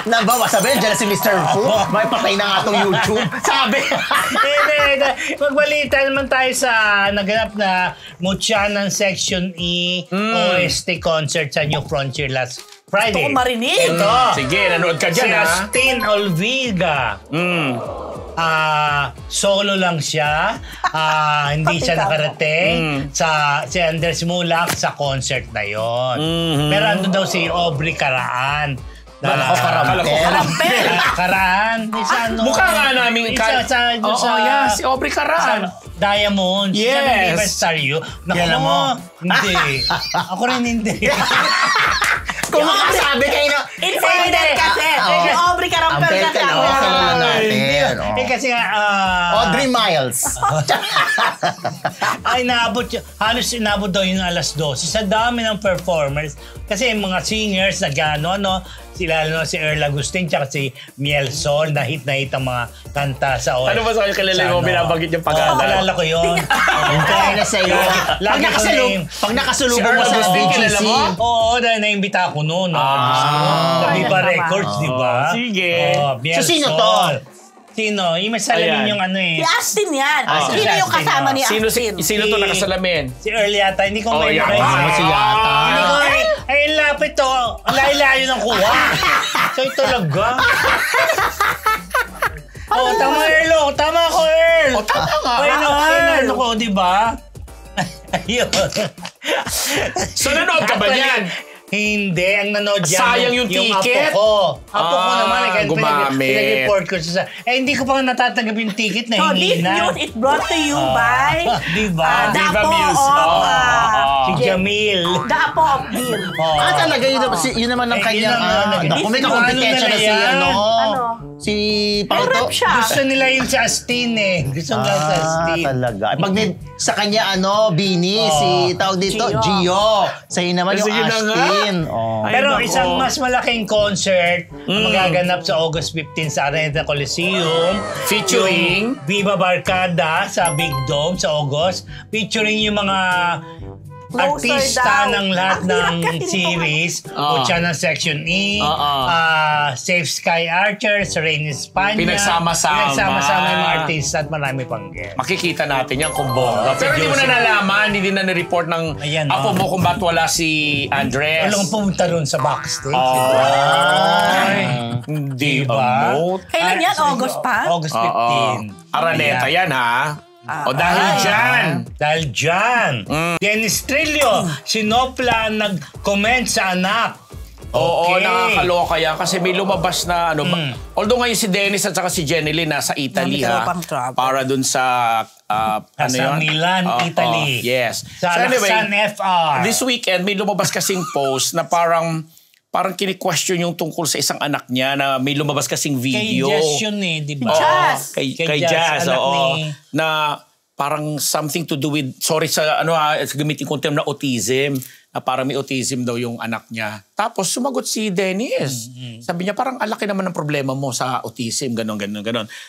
Nabawa, sabi niya, dyan na si Mr. Fu. May patay na nga itong YouTube. Sabi. Hindi. Magbalita naman tayo sa naganap na Muchanan Section E OST concert sa New Frontier last Friday. Gusto ko marinig. Ito. Sige, nanood ka Si dyan, ha? Astin Olviga. Solo lang siya. Hindi siya nakarating si Anders Mulak sa concert na yon. Pero andun daw si Aubrey Karaan. Ako karampel. Karaan. Mukha nga namin. Sa si Aubrey Karaan. Diamonds. Yes. Sa Star You. Naku Yan mo. mo. Hindi. Ako rin hindi. Kung makasabi kayo na, Insider kasi. Oo. Si Aubrey Karampel Ampel kasi ka na, ako. kilala natin. Hindi din. Oh. Kasi nga, Audrey Miles. ay halos inabot daw yung alas 12 sa dami ng performers. Kasi yung mga singers na gano'n, sila si Earl Agustin tsaka si Miel Sol na hit ang mga kanta sa Ano ba sa kayo kilala mo binabanggit yung pag-aaral? Kilala ko yun. Kaya na sa'yo. Pag nakasulubong mo sa BGC. Oo, dahil naimbita ako noon. Sa Viva Records, di ba? Sige. Miel So, sino Sol. to? Sino? Yung may salamin yung ano eh. Si Astin yan. Si Sino yung Astin, kasama ni Astin? Sino to nakasalamin? Si Earl yata. Hindi ko may yan. Si yata. Hindi ko ay lapit to. Ang layo ng kuha. So ito talaga. Tama Earl. Tama ko Earl. Tama nga. Ano ko, di ba? Ayun. So nanood ka ba niyan? Hindi, ang nanood yan. Sayang yung ticket. Apo ko naman. Gumamit. Pinag-report ko siya. hindi ko pa natatanggap yung ticket na This hindi na. news is brought to you by Diba? Diva Dapo Muse. of Si Jamil. Dapo of Bill. Talaga yun naman ang kanyang... Naku, may kakompetensya na si Ano? Si Palto. Rap siya. Gusto nila yung sa Astin eh. Gusto nila sa Astin. Talaga. Pag may sa kanya, Bini, si tawag dito, Gio. Sa'yo naman yung Sige na nga. Astin. Pero Ay, isang nako. mas malaking concert magaganap sa August 15 sa Araneta Coliseum. Featuring? Yung Viva Barkada sa Big Dome sa August. Featuring yung mga Closer artista daw. ng lahat Ang hirap ng kasi nito. series. Ucha ng Section E, Safe Sky Archers, Rain España. Pinagsama-sama. Pinagsama-sama yung mga artista at marami pang guest. Makikita natin yan kung bongga. Pero hindi mo na nalaman, hindi din na nireport ng Ayan, apo mo kung ba't wala si Andres. Walang pumunta ron sa backstage. Hindi Diba? Kailan yan? August pa? August 15. Araneta yan ha. O dahil dyan. Dahil dyan, Dennis Trillo, sinopla ang nag-comment sa anak. Oo, Okay. nakakaloka yan kasi may lumabas na although ngayon si Dennis at saka si Jenny Lynn nasa Italy Nandito ha. pang travel. Para dun sa Sa Milan, Italy. Yes. Sa Laksan FR. This weekend may lumabas kasing post na parang kini-question yung tungkol sa isang anak niya na may lumabas kasing Kay video. Jess yun eh, di ba? Jazz. Kay Jazz, Jazz, anak oo. ni- Na parang something to do with, sorry sa gamitin kong term na autism, na parang may autism daw yung anak niya. Tapos sumagot si Dennis. Sabi niya parang alaki naman ng problema mo sa autism, ganon.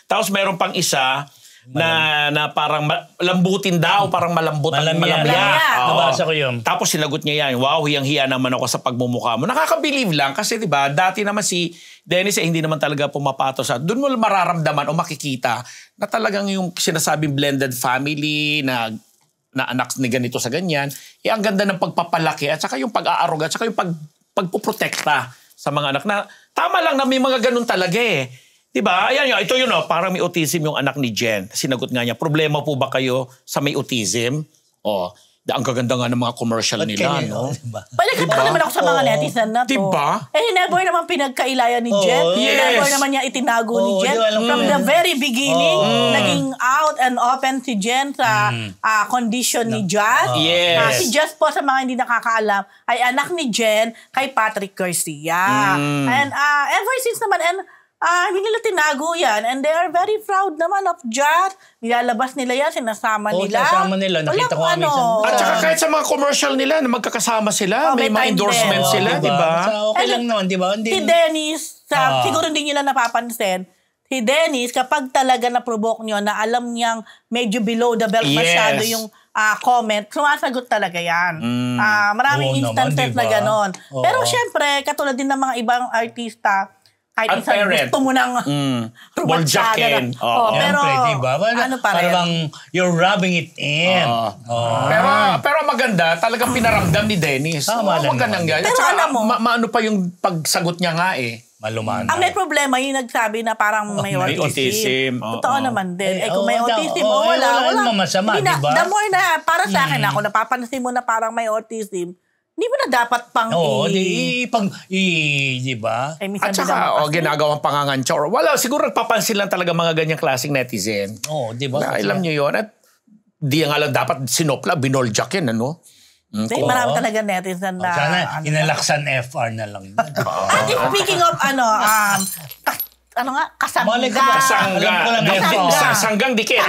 Tapos meron pang isa na parang lambutin daw, parang malambot ang Malamya. Oo. Nabasa ko yun. Tapos sinagot niya yan, wow, hiyang-hiya naman ako sa pagmumukha mo. Nakaka-believe lang kasi 'di ba, dati naman si Dennis hindi naman talaga pumapato sa. Doon mo mararamdaman o makikita na talagang yung sinasabing blended family na anak ni ganito sa ganyan, ang ganda ng pagpapalaki at saka yung pag-aaruga at saka yung pagpoprotekta sa mga anak na tama lang na may mga ganun talaga eh. Diba? Ayan yun. Ito yun parang may autism yung anak ni Jen. Sinagot nga niya, problema po ba kayo sa may autism? Ang gaganda nga ng mga commercial nila, no? Diba? Palagkat naman ako sa mga netizen na to. Diba? Never naman pinagkailayan ni Jen. yes. Never naman niya itinago ni Jen. di ba, alam From mo the very beginning, naging out and open si Jen sa condition ni Jazz. Yes. Si Jazz po, sa mga hindi nakakaalam, ay anak ni Jen kay Patrick Garcia. And ever since naman, hindi nila tinago yan. And they are very proud naman of Jazz. Nilalabas nila yan, sinasama nila. sinasama nila. Nakita ko nga minsan. At saka kahit sa mga commercial nila na magkakasama sila, may may time mga endorsements din. sila, Diba? di ba? So, okay lang naman, di ba? Si Dennis, siguro hindi nila napapansin, si Dennis, kapag talaga na-provoke nyo na alam niyang medyo below the belt Yes. masyado yung comment, sumasagot talaga yan. Oo Maraming instances naman, diba? na ganon. Oo. Pero syempre, katulad din ng mga ibang artista, kahit At minsan parent. gusto mo nang Boljakin. Oo. pero Siyempre, diba? ano pa rin? Parang you're rubbing it in. Pero maganda, talagang pinaramdam ni Dennis. Tama lang magandang naman. yan. At Pero saka, alam mo, maano pa yung pagsagot niya nga eh. Malumano. ang may problema, yung nagsabi na parang may may autism. autism. Totoo Oo. naman din. Kung Oo, may autism o oo, wala. wala namang masama, Hindi na- diba? The more na, para sa akin, ako napapansin mo na parang may autism, hindi mo na dapat pang Oo, di ba? minsan At din naman saka, kasi. ginagawang pangangantsa. Or wala, siguro nagpapansin lang talaga mga ganyang klaseng netizen. Oo, di ba? Na, alam nyo yun. At di nga lang dapat sinopla, binoljak yan, ano? Hindi, marami talaga netizen na. Sana inalaksan FR na lang. At speaking of ano nga? Malay ko ba? Sanggang dikit.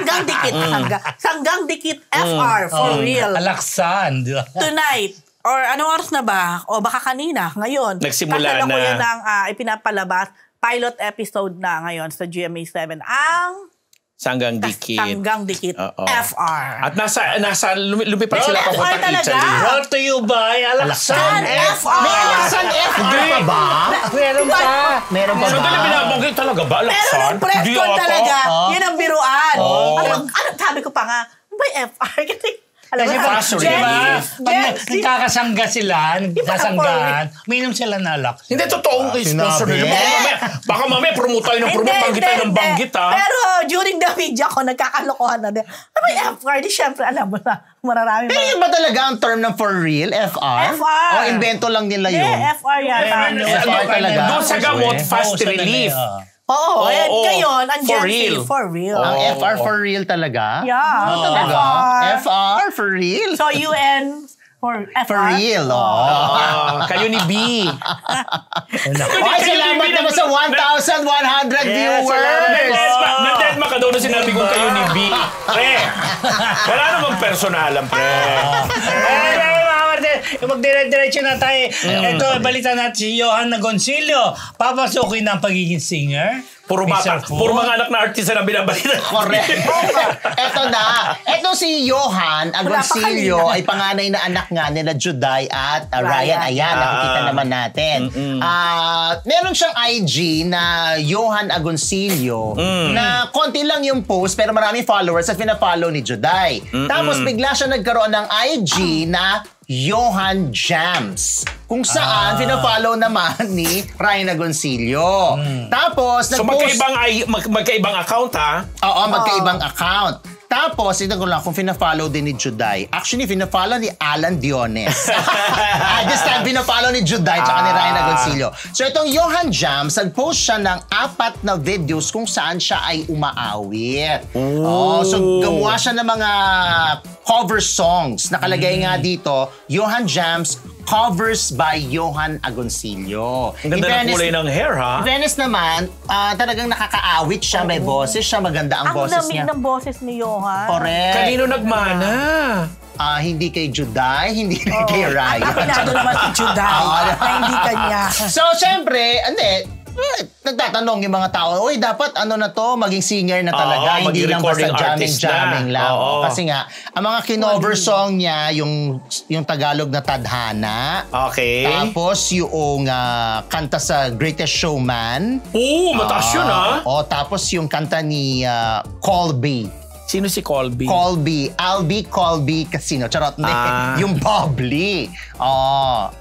Sanggang dikit FR for real. Alaksan. Di ba? Tonight. Or anong oras na ba? O baka kanina, ngayon. Nagsimula na. Kasala ko yan ang ipinapalabas. Pilot episode na ngayon sa GMA7. Ang Sanggang dikit. Sanggang dikit. FR. At nasa lumipat sila papuntang talaga. Italy. Brought to you by Alaksan. FR. May Alaksan FR pa ba? Meron pa. Meron pa ba? Sandali, binabanggit talaga ba? Pero Alaksan? nung press Hindi con ata. talaga, yun ang biruan. Ano, sabi ko pa nga, may FR? Kasi, alam mo, Kasi Diba? Pag nagkakasangga sila, nagkasanggaan, minum sila na Alaksan. Hindi, totoong sponsor nila. Baka mamaya promote tayo ng promote, banggit tayo ng banggit, ha? Pero during the media ko, nagkakalokohan na din. May FR, di syempre, alam mo na, mararami Pero yun ba talaga ang term ng for real? FR? FR. O invento lang nila yun? FR yata. FR talaga. Doon sa gamot, fast relief. Oo, ngayon, For andyan real. for real. Ang FR for real talaga? Yeah. Talaga? FR for real? So, UN for FR. For real, Kayo ni B. Ay, salamat naman sa 1,100 viewers! Nandedma ka daw na sinabi kong kayo ni B. Pre, wala namang personalan, pre. Magdire-diretso na tayo. Ito, balita natin si Johan Agoncillo. Papasukin ng pagiging singer. Puro bata, puro mga anak na artista na binabalita. Correct. Eto na. Eto si Johan Agoncillo ay panganay na anak nga nila Juday at Ryan. Ayan, nakikita naman natin. Meron siyang IG na Johan Agoncillo na konti lang yung post pero maraming followers at pina-follow ni Juday. Tapos bigla siya nagkaroon ng IG na Johan Jams. Kung saan, pina-follow naman ni Ryan Agoncillo. Tapos, So magkaibang account, ha? Oo, magkaibang account. Tapos, ito ko lang, kung pina-follow din ni Juday. Actually, pina-follow ni Alan Diones. This time, pina-follow ni Juday tsaka ni Ryan Agoncillo. So, itong Johan Jams, nag-post siya ng 4 na videos kung saan siya ay umaawit. So, gumawa siya ng mga cover songs. Nakalagay nga dito, Johan Jams, covers by Johan Agoncillo. Ang ganda ng kulay ng hair, ha? In fairness naman, talagang nakakaawit siya, may boses siya, maganda ang boses niya. Ang lamig ng boses ni Johan. Correct. Kanino nagmana? Hindi kay Juday, hindi kay Ryan. At pinado naman si Juday na hindi kanya. So, syempre, nagtatanong yung mga tao, uy, dapat na to, maging singer na talaga, hindi lang basta jamming lang. Kasi nga, ang mga kinover song niya, yung Tagalog na Tadhana. Okay. Tapos yung kanta sa Greatest Showman. Mataas yun, ha? Tapos yung kanta ni Colby. Sino si Colby? Albi Colby Casino. Charot, yung Bubbly.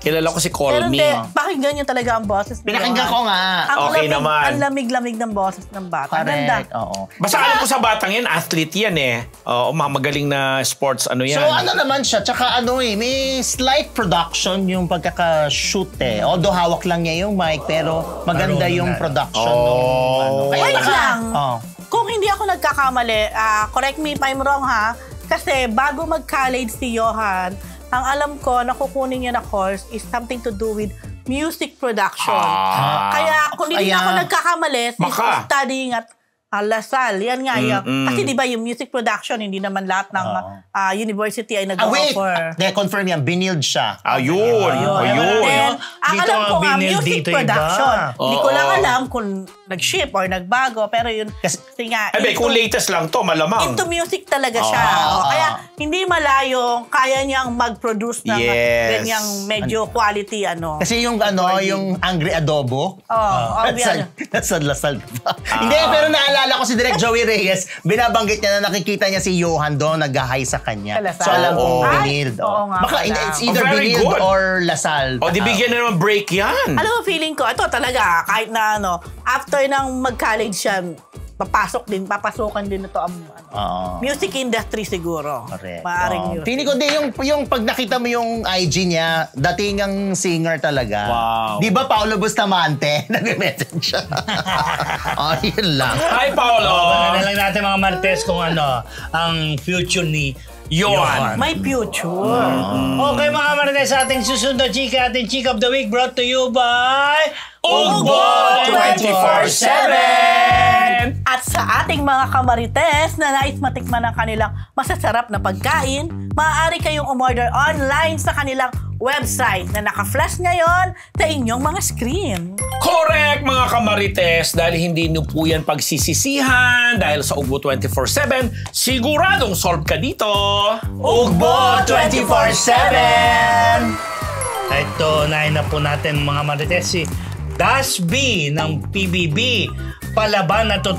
Kilala ko si Pero Colby. hindi, pakinggan niyo talaga ang boses ni Pinakinggan Johan. ko nga. Okay naman. Ang lamig-lamig ng boses ng bata. Ang ganda. Correct, oo. Basta alam ko sa batang yan, athlete yan eh. Magaling na sports, yan. So naman siya, tsaka may slight production yung pagkaka-shoot eh. Although hawak lang niya yung mic, pero maganda yung production nung Wait lang. Oh. Kung hindi ako nagkakamali, correct me if I'm wrong ha, kasi bago mag-college si Johan, ang alam ko na kukunin niya na course is something to do with music production. Kaya kung hindi ako nagkakamali, he's studying at Lasal. Yan nga yun. Kasi di ba yung music production, hindi naman lahat ng university ay nag-offer. Confirm yan, binild siya. Ayun. Then, ang Dito alam ko nga, binil, music dito iba. production. Hindi ko lang alam kung nag-ship or nagbago, pero yun, kasi nga, kung latest lang to, malamang. into music talaga siya. Kaya hindi malayo, kaya niyang mag-produce ng ganyang medyo quality Kasi yung yung Angry Adobo. Nasa Lasal pa. Hindi, pero naalala ko si Direk Joey Reyes, binabanggit niya na nakikita niya si Johan doon, nag-hi sa kanya. So alam kong binild. Baka it's either binild or Lasal. Di bigyan na naman break yan. Alam mo, feeling ko, ito talaga, kahit na after ng mag-college siya, papasokan din ito ang music industry siguro. Correct. Maaring yun. Feeling ko din yung pag nakita mo yung IG niya, dating ang singer talaga. Wow. Di ba Paolo Bustamante? Nag-message siya. Yun lang. Hi, Paolo. Baka na lang natin mga Martes kung ang future ni Yon. May future. Okay mga marites, sa ating susunod na chika, ating Chika of the Week brought to you by Ugbo 24/7! At sa ating mga kamarites na nais matikman ang kanilang masasarap na pagkain, maaari kayong umorder online sa kanilang website na naka-flash ngayon sa inyong mga screen. Correct mga kamarites, dahil hindi nyo po yan pagsisisihan, dahil sa Ugbo 24/7, siguradong solve ka dito. Ugbo 24/7! Ito, unahin na po natin mga marites si Dash B ng PBB. Palaban na to.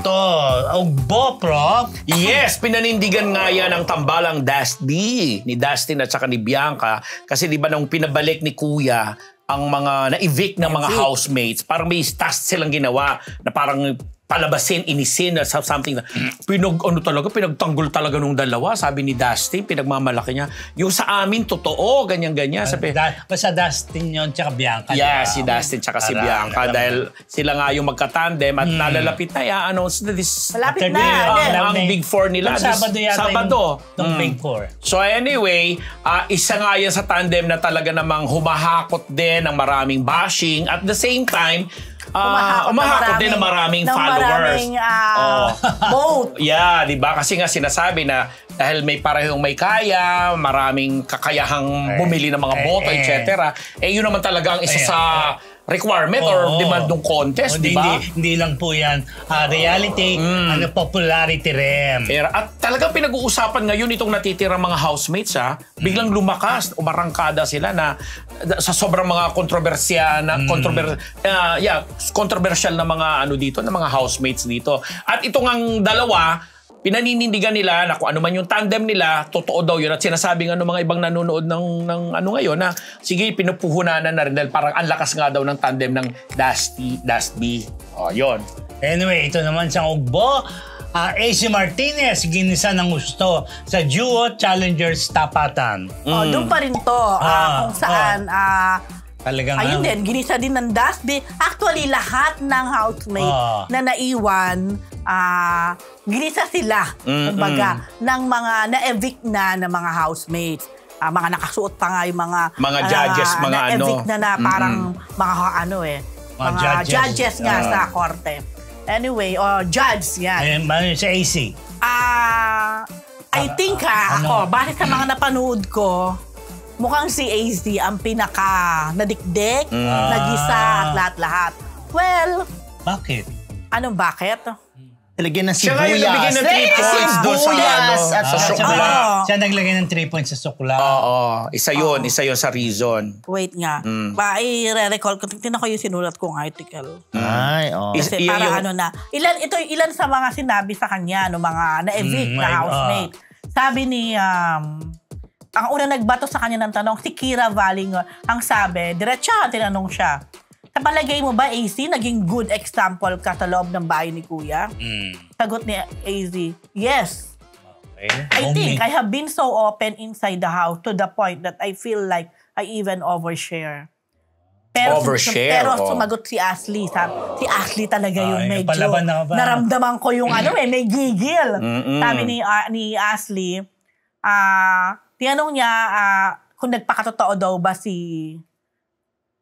Ugbo, Prof. Yes, pinanindigan nga yan ang tambalang Dusty ni Dustin at saka ni Bianca. Kasi di ba nung pinabalik ni Kuya ang mga na-evict ng mga housemates, parang may task silang ginawa na parang palabasin, inisin, something na pinagtanggol talaga nung dalawa. Sabi ni Dustin, pinagmamalaki niya. Yung sa amin, totoo, ganyan-ganyan. Sabi, Basta Dustin yun, tsaka Bianca. yeah, si Dustin tsaka si Bianca. Dahil sila nga yung magka-tandem at nalalapit na i-announce na this. Malapit Ang Big Four nila. Sabado yata Sabado. Yung Big Four. So anyway, isa nga yan sa tandem na talaga namang humahakot din ng maraming bashing. At the same time, umahakot din ng maraming followers. Vote. Yeah, di ba? Kasi nga sinasabi na dahil may parehong may kaya, maraming kakayahang bumili ng mga boto, etc. Yun naman talaga ang isa sa requirement or demand ng contest, di ba? Hindi lang po yan reality, popularity rin. At talagang pinag-uusapan ngayon itong natitirang mga housemates, biglang lumakas, umarangkada sila na sa sobrang mga controversial na mga dito, na mga housemates dito. At itong ang dalawa, pinaninindigan nila na kung ano man yung tandem nila, totoo daw yun. At sinasabi nga ng mga ibang nanonood ng ngayon na sige, pinupuhunanan na rin dahil parang ang lakas nga daw ng tandem ng Dusty. Yun. Anyway, ito naman siyang ugbo. AC Martinez, ginisa ng gusto sa Duo Challengers Tapatan. Doon pa rin to. Kung saan... Talagang ayun din, ginisa din ng Dusty. Actually, lahat ng housemate na naiwan, ginisa sila, kumbaga, ng mga na-evict na mga housemates. Mga nakasuot pa nga yung mga judges, mga na-evict na parang mga mga judges nga sa korte. Anyway, judge yan. Sa AC. I think ako, base sa mga napanood ko, mukhang si AZ ang pinaka nadikdik, nagisa at lahat-lahat. Well, bakit? Anong bakit? Talagyan ng Siya nga yung nabigyan ng 3 points doon sa sukla. Siya naglagay ng 3 points sa sukla. Oo, isa yun sa reason. Wait nga. I-recall ko, tingnan ko yung sinulat kong article. Ay, Kasi para ilan sa mga sinabi sa kanya, mga na-evict na housemate. Sabi ni... ang una nagbato sa kanya ng tanong, si Kira Valinger. Ang sabi, diretsa, tinanong siya, sa palagay mo ba, AC, naging good example ka sa loob ng bahay ni Kuya? Sagot ni AZ, yes. Okay. I think I have been so open inside the house to the point that I feel like I even overshare. Pero sumagot si Ashley. Si Ashley talaga yung medyo naramdaman ko yung may gigil. Sabi ni Ashley, tinanong niya kung nagpakatotoo daw ba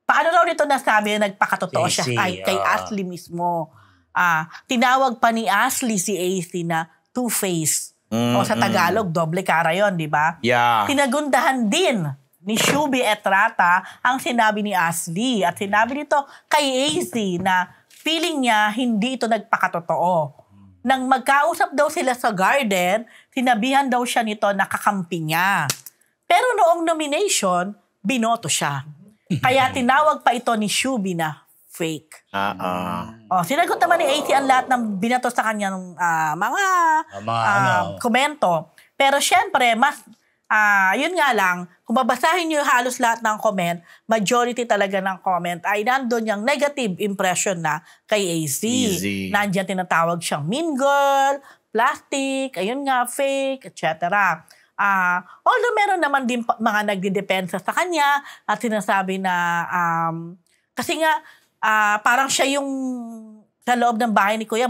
paano daw nito nasabi na nagpakatotoo siya kay Ashley mismo. Tinawag pa ni Ashley si AC na two-face. O sa Tagalog, doble cara yun, di ba? Yeah. Tinagundahan din ni Shubi Etrata ang sinabi ni Ashley. At sinabi nito kay AC na feeling niya hindi ito nagpakatotoo. Nang magkausap daw sila sa garden, sinabihan daw siya nito na kakampi niya. Pero noong nomination, binoto siya. Kaya tinawag pa ito ni Shubi na fake. Sinagot naman ni AC ang lahat ng binato sa kanya ng mga komento. Pero syempre, yun nga lang, kung babasahin nyo halos lahat ng comment, majority talaga ng comment ay nandun yung negative impression na kay AC. Nandiyan tinatawag siyang mean girl, plastic, ayun nga, fake, etc. Although meron naman din mga nagdidepensa sa kanya at sinasabi na kasi nga parang siya yung sa loob ng bahay ni Kuya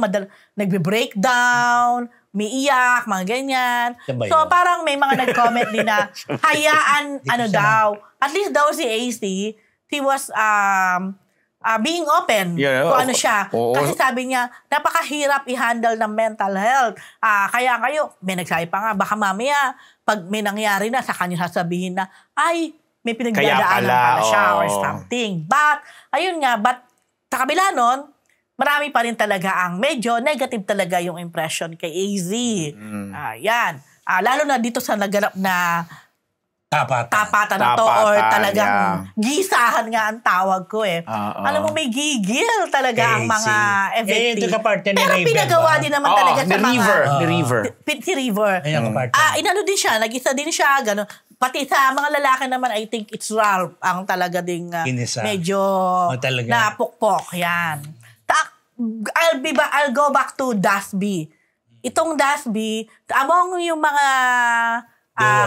nagbe-breakdown, umiiyak, mga ganyan. Yan ba yun? So parang may mga nag-comment din na hayaan, at least daw si AC, he was being open kung ano siya. Kasi sabi niya, napakahirap i-handle ng mental health. Kaya kayo, may nagsabi pa nga, baka mamaya, pag may nangyari na, sa kanya sasabihin na, ay, may pinagdadaanan pala siya or something. But, ayun nga, sa kabila nun, marami pa rin talaga ang medyo negative talaga yung impression kay AZ. Yan. Lalo na dito sa naganap na tapatan na to or talagang gisahan nga ang tawag ko eh. Alam mo, may gigil talaga ang mga event. Pero pinagawa din naman talaga sa mga... Si River. Inano din siya, nag-isa din siya, gano'n. Pati sa mga lalaki naman, I think it's Ralph ang talaga ding medyo napukpok. Yan. I'll go back to Dasby. Itong Dasby, among yung mga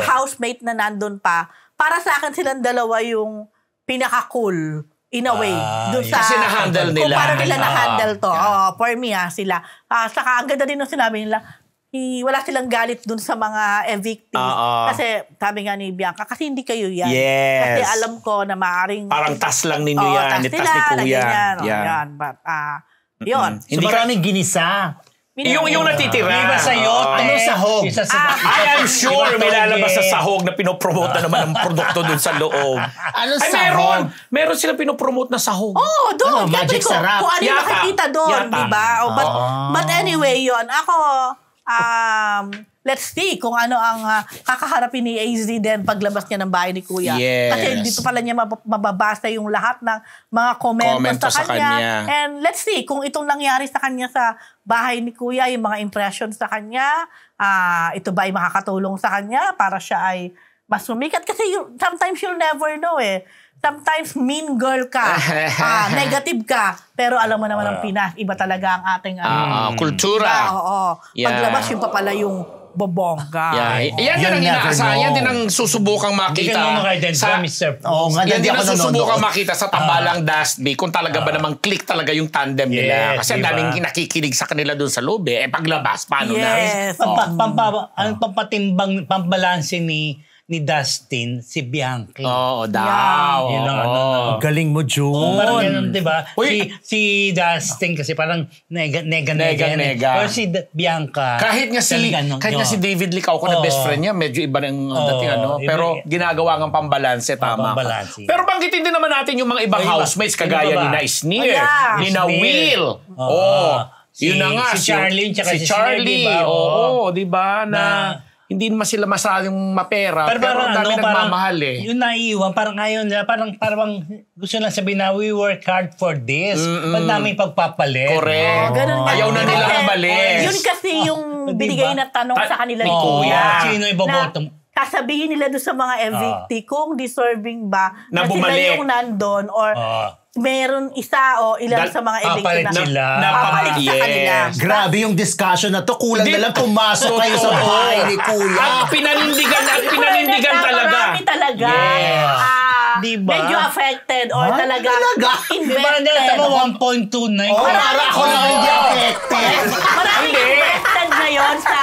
housemate na nandun pa, para sa akin silang dalawa yung pinaka-cool in a way. Kasi na-handle nila. Kung paano nila na-handle to. For me, sila. Saka ang ganda din nung sinabi nila, wala silang galit dun sa mga evictees. Kasi sabi nga ni Bianca, kasi hindi kayo yan. Yes. Kasi alam ko na maaaring... Parang tas lang ninyo yan. Tas ni Kuya. Yan. But, yun. So maraming ginisa. Yung natitira. Iba sa yote. Ano sahog? I am sure may lalabas sa sahog na pinopromote na naman ang produkto dun sa loob. Ano sahog? Meron silang pinopromote na sahog. Doon. Magic sarap. Kung ano yung nakikita doon, di ba? But anyway, yun. Ako, let's see kung ano ang kakaharapin ni AZ din paglabas niya ng bahay ni Kuya. Yes. Kasi dito pala niya mababasa yung lahat ng mga komento sa kanya. And let's see kung itong nangyari sa kanya sa bahay ni Kuya, yung mga impressions sa kanya, ito ba ay makakatulong sa kanya para siya ay mas sumikat? Kasi sometimes you'll never know eh. Sometimes mean girl ka, negative ka, pero alam mo naman ang Pinas, iba talaga ang ating kultura. Paglabas yung pa pala yung bobongga. Yan din ang inaasahan. Yan din ang susubukang makita. Yan din ang susubukang makita sa tambalang Dasby kung talaga ba namang click talaga yung tandem nila. Kasi ang daming nakikinig sa kanila doon sa loob eh. Paglabas, paano na? Ang pambalanse ni Dustin, si Bianchi. Oo, daw. Yun ang galing mo, June. Parang ganun, di ba? Si Dustin kasi parang nega. Pero si Bianca. Kahit nga si David Licauco na best friend niya, medyo iba ng dating pero ginagawa ng pambalanse, tama. Pero banggitin din naman natin yung mga ibang housemates, kagaya ni na Sneer, ni na Will. Yun na nga. Si Charlie, si Charlie. Oo, di ba? Na hindi naman sila masyadong mapera, pero ang dami nagmamahal eh. Yung naiiwan, parang ngayon nila, parang gusto lang sabihin na we work hard for this. Ba't namin pagpapalit? Correct. Ayaw na nilang malis. Yun kasi yung binigay na tanong sa kanila ni Kuya. Sino iboboto? Sasabihin nila doon sa mga evictee kung deserving ba na sila yung nandun or meron isa o ilan sa mga evictee na papalit sa kanila. Grabe yung discussion na to. Kulang na lang pumasok kayo sa bahay ni Kuya. At pinanindigan talaga. Marami talaga. Diba? Medyo affected or talaga invested. Diba na 1.29? Para ako lang hindi affected. Maraming invested ngayon sa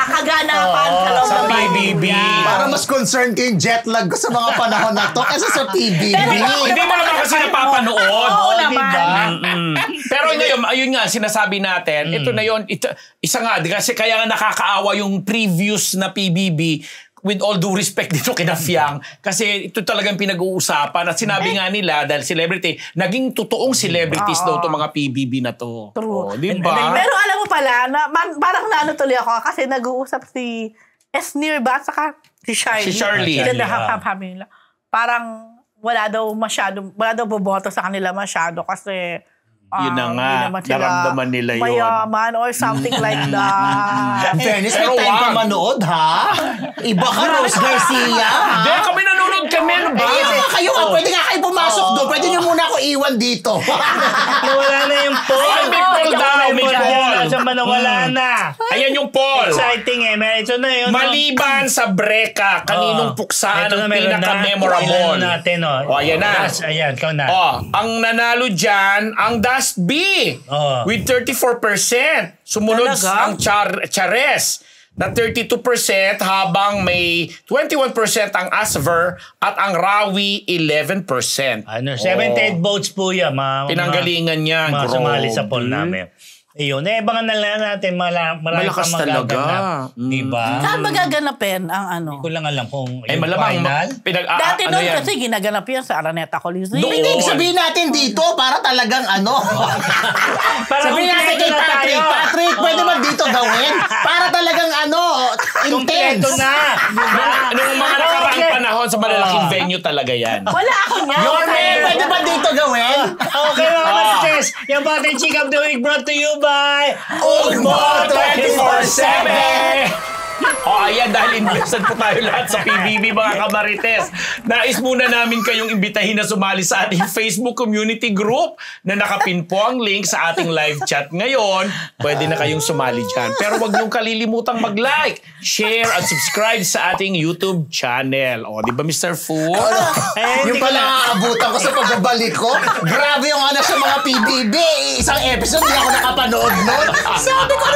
kaganapan sa loob ng PBB. Para mas concerned ko yung jet lag ko sa mga panahon na to kaysa sa PBB. Hindi mo naman kasi napapanood. Oo naman. Pero ngayon, ayun nga, sinasabi natin, ito na yun, isa nga, kasi kaya nga nakakaawa yung previous na PBB, with all due respect dito kina Fiang, kasi ito talagang pinag-uusapan at sinabi nga nila dahil celebrity, naging totoong celebrities daw itong mga PBB na to. True. Diba? Pero alam mo pala, parang naano tuloy ako kasi nag-uusap si Sneer ba at saka si Charlie. Si Charlie. Nila. Parang wala daw boboto sa kanila masyado kasi yun na nga, naramdaman nila yun. Mayaman or something like that. In fairness, may time pa manood, ha? Iba ka, Rose Garcia, ha? Hindi, kami nanonood kami, ano ba? Kayo nga, pwede nga kayo pumasok doon. Pwede nyo muna ako iwan dito. Wala na yung poll. May poll daw, may poll. Wala na. Ayan yung poll. Exciting eh. Ito na yun. Maliban sa Breka, kaninong puksaan ang pinaka-memorable? Ayan natin, Ayan na. Ayan, ikaw na. Ang nanalo dyan, ang Dust B with 34%. Sumunod ang Chares na 32% habang may 21% ang Asver at ang Rawi 11%. 78 votes po yan. Pinanggalingan niya. Mga sumali sa poll namin. Ayun, abangan na lang natin malakas talaga. Diba? Saan magaganapin ang ano? Hindi ko lang alam kung yung malamang final. Dati doon kasi ginaganap yan sa Araneta Coliseum. Hindi, sabihin natin dito para talagang sabihin natin kay Patrick, pwede ba dito gawin? Para talagang intense. Kompleto na. Nung mga nakaraang panahon sa malalaking venue talaga yan. Wala ako niya. Pwede ba dito gawin? Okay mga Marites, yung Patrick Chick of the Week brought to you by Ugmo 24/7! Ayan, dahil invested po tayo lahat sa PBB mga kamarites. Nais muna namin kayong imbitahin na sumali sa ating Facebook community group na nakapin po ang link sa ating live chat ngayon. Pwede na kayong sumali dyan. Pero huwag niyong kalilimutang mag-like, share, at subscribe sa ating YouTube channel. Di ba Mr. Fu? Yung pala aabutan ko sa pagbabalik ko. Grabe yung sa mga PBB. Isang episode, hindi ako nakapanood nun. Sabi ko,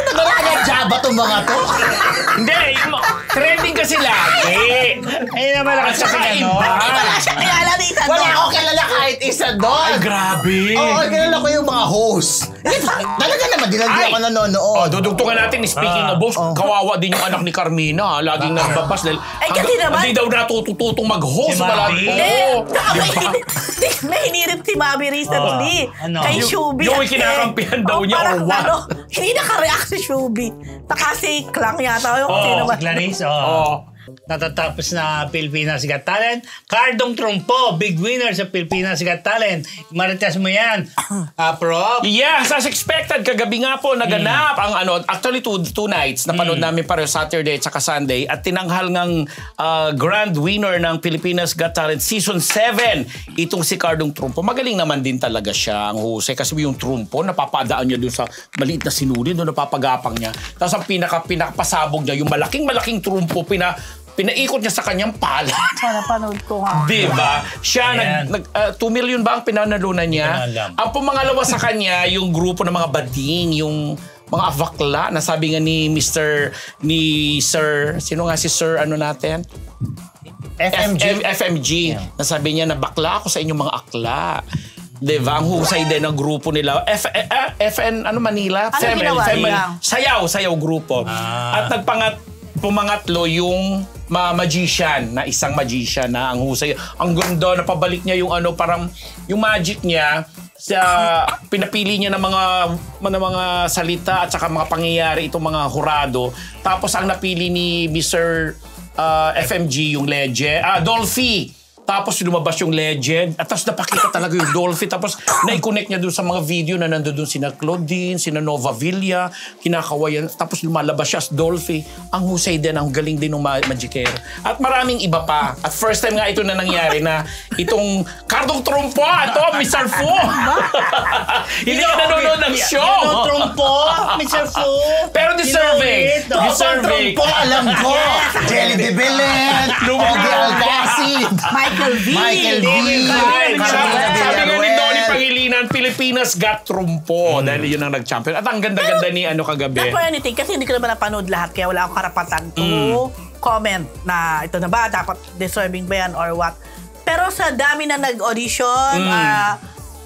nag-jaba tong mga to. Hindi, trending kasi lagi. Naman At saka iba. Wala siya kilala ni isa doon. Wala ako kilala kahit isa doon. Ay, grabe. Oo, kilala ko yung mga host. Talaga naman, di ako nanonood. Dudugtungan natin, speaking of host, kawawa din yung anak ni Carmina. Laging nagbabas dahil kasi naman, hindi daw natutututong mag-host. Si Mabi? May hinirit si Mabi recently. Kay Shubi. Yung kinakampihan daw niya or what? Hindi nakareact si Shubi. Nakasake lang yata. Si Clarice, natatapos na Pilipinas Got Talent. Cardong Trumpo, big winner sa Pilipinas Got Talent. Marites mo yan, Prof. Yes, as expected, kagabi nga po naganap ang actually two nights. Napanood namin pareho Saturday at saka Sunday at tinanghal ng grand winner ng Pilipinas Got Talent Season 7. Itong si Cardong Trumpo. Magaling naman din talaga siya ang husay kasi yung trumpo, napapadaan niya doon sa maliit na sinuli, doon napapagapang niya. Tapos ang pinakapasabog niya, yung malaking trumpo, pinaikot niya sa kanyang palad. Napanood ko nga. Diba? Siya, 2 million ba ang pinanalunan niya? Ang pumangalawa sa kanya, yung grupo ng mga bading, yung mga avakla, na sabi nga ni Sir, sino nga si Sir natin? FMG. Nasabi niya na bakla ako sa inyong mga akla. Diba? Ang husay din ng grupo nila. Manila? Sayaw grupo. At pumangatlo yung magician, na isang magician na ang husay. Ang ganda, napabalik niya yung parang yung magic niya sa pinapili niya ng mga salita at saka mga pangyayari itong mga hurado. Tapos ang napili ni Mr. FMG yung legend, Dolphy. Tapos lumabas yung legend at tapos napakita talaga yung Dolphy. Tapos na-connect niya doon sa mga video na nandoon sina Claudine, sina Nova Villa, kinakawayan. Tapos lumalabas siya as Dolphy. Ang husay din, ang galing din ng magikero. At maraming iba pa. At first time nga ito na nangyari na itong Cardong Trumpo, ito, Mr. Fu. Hindi ka nanonood ng show. Cardong Trumpo, Mr. Fu. Pero deserving. Deserving. Trumpo, alam ko. Jelly de Belen, Ogie Alcacid, Michael V. Sabi nga ni Donnie Pangilinan, Pilipinas Got Trumpo. Dahil yun ang nag-champion. At ang ganda-ganda ni kagabi. Not for anything, kasi hindi ko naman napanood lahat, kaya wala akong karapatan to comment na ito na ba, dapat deserving ba yan or what. Pero sa dami na nag-audition,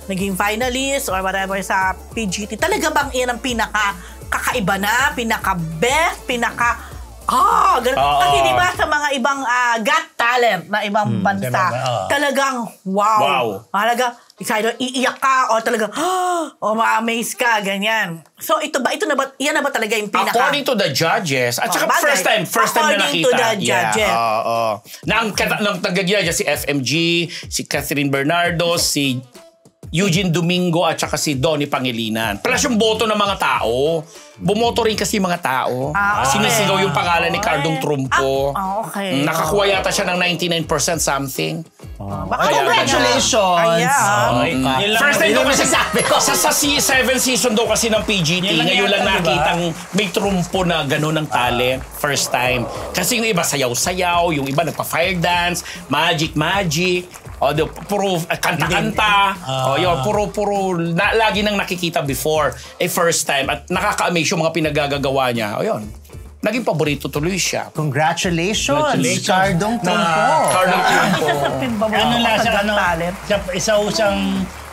naging finalist or whatever sa PGT, talaga bang yan ang pinaka-kakaiba na, pinaka-best, ganun. Kasi diba sa mga ibang Got Talent na ibang bansa, talagang wow. Talagang excited, iiyak ka o talagang ma-amaze ka, ganyan. So yan na ba talaga yung pinaka? According to the judges, at saka first time na nakita. According to the judges. Nang tagagya si FMG, si Catherine Bernardo, si Eugene Domingo at saka si Donnie Pangilinan. Plus yung boto ng mga tao. Bumoto rin kasi mga tao. Okay. Sinisigaw yung pangalan ni Cardong Trumpo. Okay. Nakakuha yata siya ng 99% something. Congratulations! Ayan. Yun lang. First time Yun ko ang kasi masasabi ko. sa 7 season daw kasi ng PGT, Yun lang ngayon lang yata, diba? nakitang may trumpo na gano'n ng talent. First time. Kasi yung iba sayaw-sayaw, yung iba nagpa-fire dance, magic. O, puro kanta-kanta. Yun, puro lagi nang nakikita before. First time. At nakaka-amaze yung mga pinagagagawa niya. O, yun. Naging paborito tuloy siya. Congratulations, Cardong Trumpo. Cardong Trumpo. Isa sa pinbabawa Ano ko lang sa siya, Got Talent. isang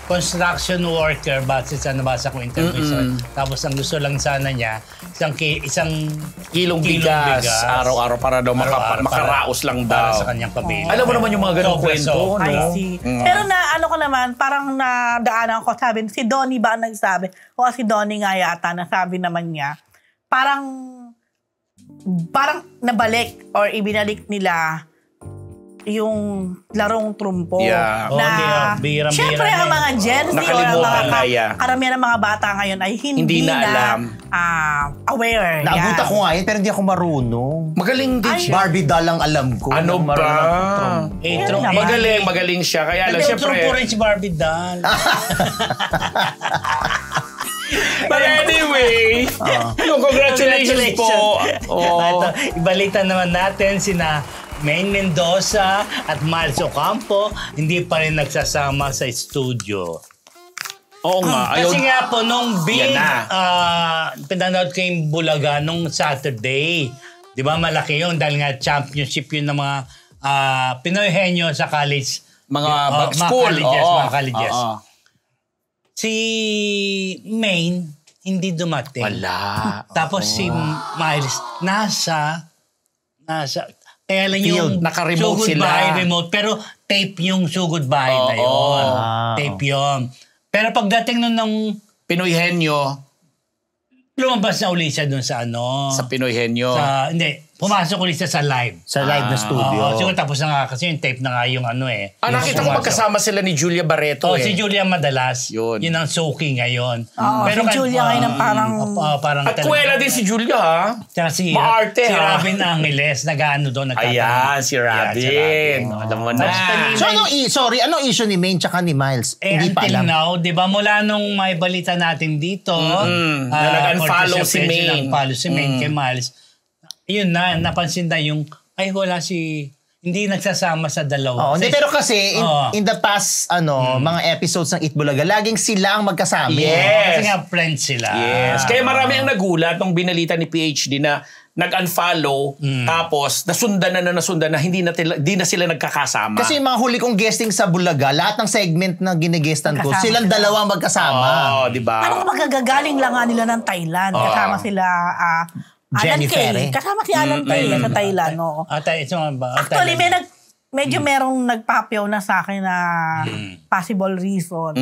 construction worker, base sa nabasa ko interview. Tapos ang gusto lang sana niya, isang Kilong bigas. Araw-araw para daw makaraos lang daw. Para sa kanyang pamilya. Alam mo naman yung mga ganong kwento, no? I see. Pero ano ko naman, parang nadaanan ko, sabi, si Donnie ba ang nagsabi? O si Donnie nga yata, nasabi naman niya, parang nabalik or ibinalik nila yung larong trumpo. Yeah. Na, Bihirang-bihira syempre ang mga Gen Z o ang Nakalimutan na, yeah. karamihan ng mga bata ngayon ay hindi na alam. Aware. Naabutan ko nga yun, pero hindi ako marunong. Magaling din siya. Barbie doll ang alam ko. Ano Nang ba? marunong trumpo. Magaling siya. Kaya lang, Hindi, syempre. trumpo rin si Barbie doll. But anyway, congratulations po. Ito, ibalita naman natin sina Maine Mendoza at Miles Ocampo hindi pa rin nagsasama sa studio. Oo nga. Kasi nga po, nung big, Yan na. pinanood ko yung Bulaga nung Saturday. Di ba malaki yun dahil nga championship yun ng mga Pinoy Henyo sa college. Mga Mga school. mga colleges. Oo. Si Maine, hindi dumating. Wala. Tapos si Miles, nasa, kaya lang yung Naka-remote sugod sila. bahay remote, pero tape yung sugod bahay na yun. Tape yun. Pero pagdating nun ng Pinoy Henyo. lumabas na uli siya dun sa Sa Pinoy Henyo. Pumasok ulit siya sa live. Sa live na studio. Oo, siguro tapos na nga kasi yung tape na nga yung Nakita ko magkasama sila ni Julia Barreto si Julia madalas. Yun. Yun ang Soki ngayon. Si Julia ngayon ang parang... At kuwela din si Julia, ha? Tsaka si Maarte, si ha? Robin Angeles, nag-ano doon. Ayan, si Robin. Alam mo na. So, anong issue ni Maine tsaka ni Miles? Hindi pa Until alam. now, di ba, mula nung may balita natin dito, na nag-unfollow si Maine. Nag-unfollow si Maine kay Miles. Yun na, napansin na yung, hindi nagsasama sa dalawa. Hindi, pero kasi in the past mga episodes ng Itbulaga, laging sila ang magkasama. Yes. Kasi nga friends sila. Yes. Kaya marami ang nagulat nung binalita ni PhD na nag-unfollow, tapos nasundan na hindi na sila nagkakasama. Kasi yung mga huli kong guesting sa Bulaga, lahat ng segment na ginigestan ko, Magkasama silang sila. dalawang magkasama. di ba? Parang magagagaling lang nga nila ng Thailand. Kasama sila Alan Jenny Kay. Ferre. Kasama si Alan Kay sa Thailand. Oo. Ito nga ba? Actually, medyo merong nagpapayaw na sa akin na possible reason.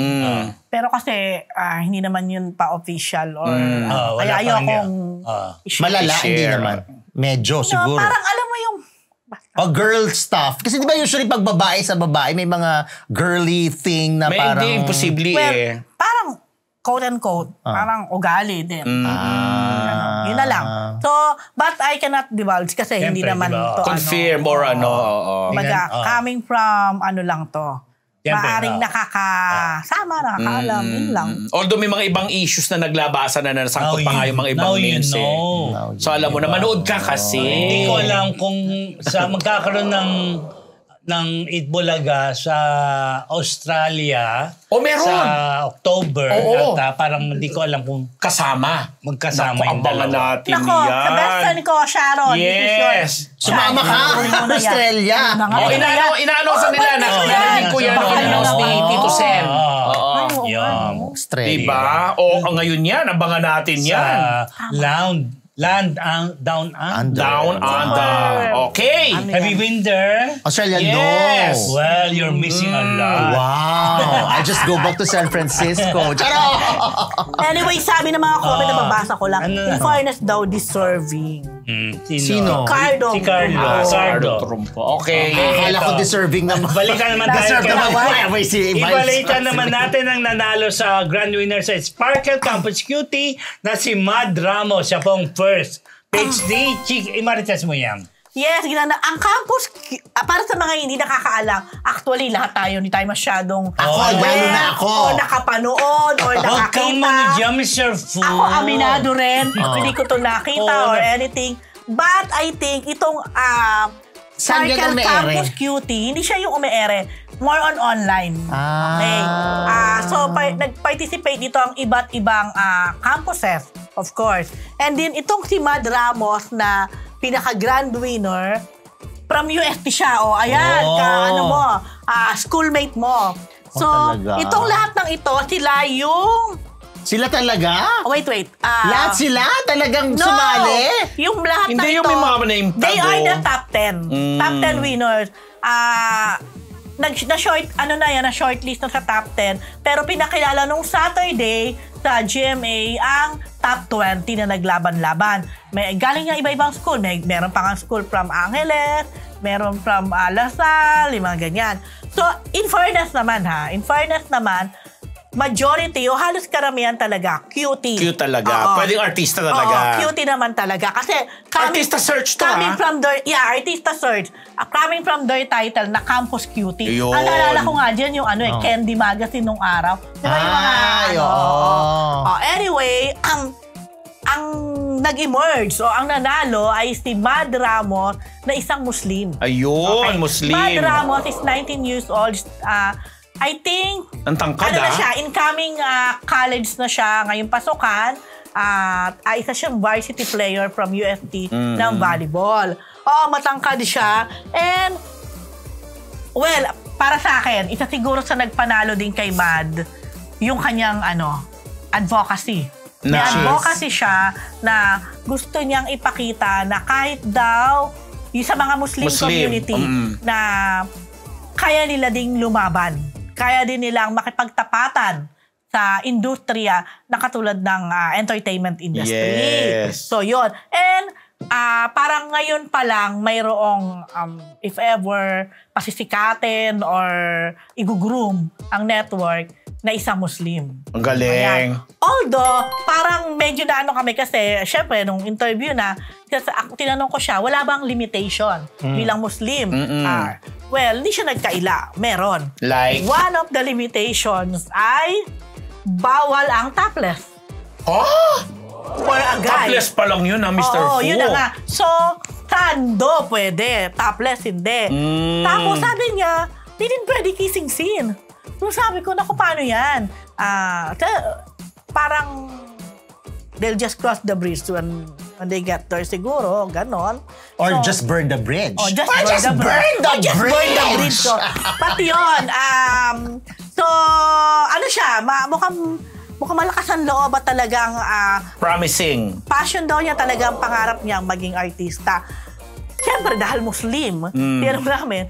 Pero kasi hindi naman yun pa-official or wala kaya pa ayokong i-share. Malala, hindi Share. naman. Medyo, siguro. Parang alam mo yung... Girl stuff. Kasi di ba usually pag babae sa babae, may mga girly thing na parang... Hindi, imposible parang quote-unquote, parang ugali din. Yun na lang. So, but I cannot divulge kasi hindi Siyempre, naman diba? to Confirm or coming from lang to. Siyempre, Maaring nakakasama, nakakaalam, yun lang. Although may mga ibang issues na naglabasan na nasangkot pa nga yung mga ibang names. So alam mo na, manood ka kasi. Hindi ko alam kung magkakaroon ng Itbulaga sa Australia Meron. sa October. Oo. At parang hindi ko alam kung Naku, magkasama yung abangan dalawa. natin Nako, yan. the best friend ko, Sharon. Yes. Sumama ka, Australia. Ina-announce nila. Narinig ko yan. Ina-announce ni Tito Sen. Yan. Australia. Diba? Ngayon yan. Abangan natin yan. Land down under. Down under. Okay. Have you been there? Australia, Yes. no. Well, you're missing a lot. Wow. I just go back to San Francisco. Charo! Anyway, sabi ng mga comment na babasa ko lang, Ano? in fairness daw, deserving. Sino? Cardo. Si Carlo. Cardo. Trumpo. Okay. Akala ko deserving naman. Balikan naman tayo. Deserve naman po. Ibalikan naman natin ang nanalo sa grand winner sa Sparkle Campus Cutie na si Mad Ramos. Siya pong first. PhD. Imarites mo yan. Yes, ang campus, para sa mga hindi nakakaalam, actually lahat tayo, hindi tayo masyadong lalo na ako. O nakapanood, or nakakita. Huwag kang manadya, Mr. Fu. Ako aminado rin, hindi ko to nakita or anything. But I think itong Sparkle Campus Cutie, hindi siya yung ume-ere. More on online. Okay. So, nag-participate dito ang iba't ibang campuses, of course. And then, itong si Mad Ramos na pinaka-grand winner, from UST siya. O, ayan, schoolmate mo. So, itong lahat ng ito, sila yung... Sila talaga? Wait. Lahat sila? Talagang sumali? Yung lahat ng ito. Hindi yung may mga name tag. They are the top 10. Top 10 winners. Na-shortlist na sa top 10. Pero pinakilala nung Saturday sa GMA ang top 20 na naglaban-laban. Galing nga iba-ibang school. Meron pa nga school from Angeles, meron from Lasal, mga ganyan. So, in fairness naman, majority o halos karamihan talaga, cutie. Cute talaga. Pwedeng artista talaga. Cutie naman talaga. Kasi artista search to, coming from their, artista search. Coming from their title na Campus Cutie. Yun. Ang naalala ko nga dyan yung Candy Magazine nung araw. Diba yung mga anyway, ang nag-emerge o ang nanalo ay si Mad Ramos na isang Muslim. Ayun, Muslim. Mad Ramos is 19 years old. I think, ang tangkad, na siya, incoming college na siya ngayong pasukan. Isa siyang varsity player from UST ng volleyball. Matangkad siya. And, well, para sa akin, isa siguro sa nagpanalo din kay Mad, yung kanyang advocacy. May advocacy siya na gusto niyang ipakita na kahit daw yung sa mga Muslim community na kaya nila ding lumaban. Kaya din nilang makipagtapatan sa industriya na katulad ng entertainment industry. Yes. So, yun. And parang ngayon pa lang mayroong if ever pasisikatin or igugroom ang network na isang Muslim. Ang galing. Ayan. Although, parang medyo na kami kasi, syempre, nung interview na, tinanong ko siya, wala bang limitation bilang Muslim? Well, hindi siya nagkaila. Meron. Like? One of the limitations ay bawal ang topless. For a guy. Topless pa lang yun, Mr. Fu. Yun na nga. So, sando pwede. Topless hindi. Tapos sabi niya, di din pwede kissing scene. So sabi ko, naku, paano yan? Parang they'll just cross the bridge when they get there siguro, ganon. Or just burn the bridge. Just burn the bridge. So, pati yun. So, siya, mukhang malakas ang loob at talagang promising. Passion daw niya, talagang pangarap niyang maging artista. Siyempre, dahil Muslim, tinanong namin,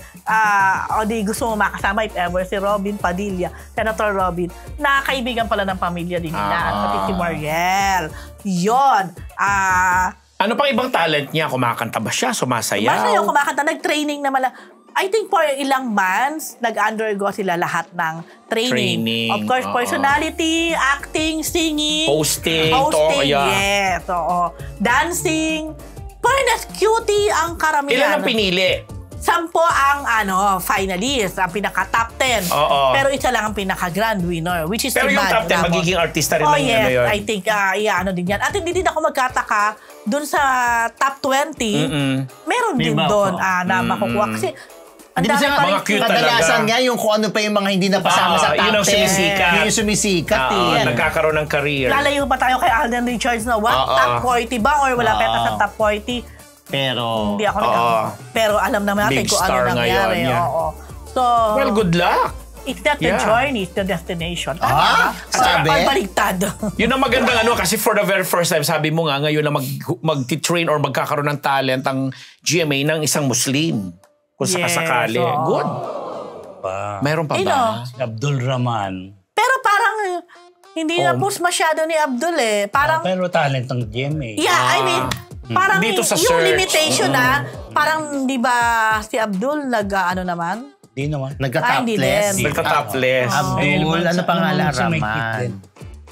di gusto mo makasama if ever si Robin Padilla, Senator Robin, na kaibigan pala ng pamilya din nila, at pati si Mariel. Yun. Ano pang ibang talent niya? Kumakanta ba siya? Sumasayaw? Kumakanta. Nag-training naman. I think for ilang months, nag-undergo sila lahat ng training. Of course, personality, acting, singing, hosting, yes, dancing. Fairness, cutie ang karamihan. Ilan ang pinili? 10 ang finalist, ang pinaka-top 10. Pero isa lang ang pinaka-grand winner, which is pero yung top 10, magiging artista rin ng yes, yun. I think, din yan. At hindi din ako magkataka dun sa top 20, meron din doon na makukuha. Kasi, ang dami pa rin. Kadalasan nga yung kung ano pa yung mga hindi napasama sa top 10. Yun ang sumisikat. Yun yung sumisikat. Nagkakaroon ng career. Lalayo pa tayo kay Alden Richards na top 40 ba? Or wala pa sa top 40? Pero, hindi ako pero alam naman natin kung ano nangyari. So, well, good luck. It's not the journey, it's the destination. Sabi? Baligtad. Yun ang magandang kasi for the very first time, sabi mo nga, ngayon na mag-train or magkakaroon ng talent ang GMA ng isang Muslim. Kung sakasakali. Good. Meron pa ba? Abdul Rahman. Pero parang hindi na push masyado ni Abdul Parang, pero talent ng GMA. Yeah, I mean, Parang Dito sa yung search. limitation na, parang di ba si Abdul ano naman? Di naman. Hindi Nagka-topless. din. Nagka-topless. Abdul, ano pangalan? sa may Raman. kit din.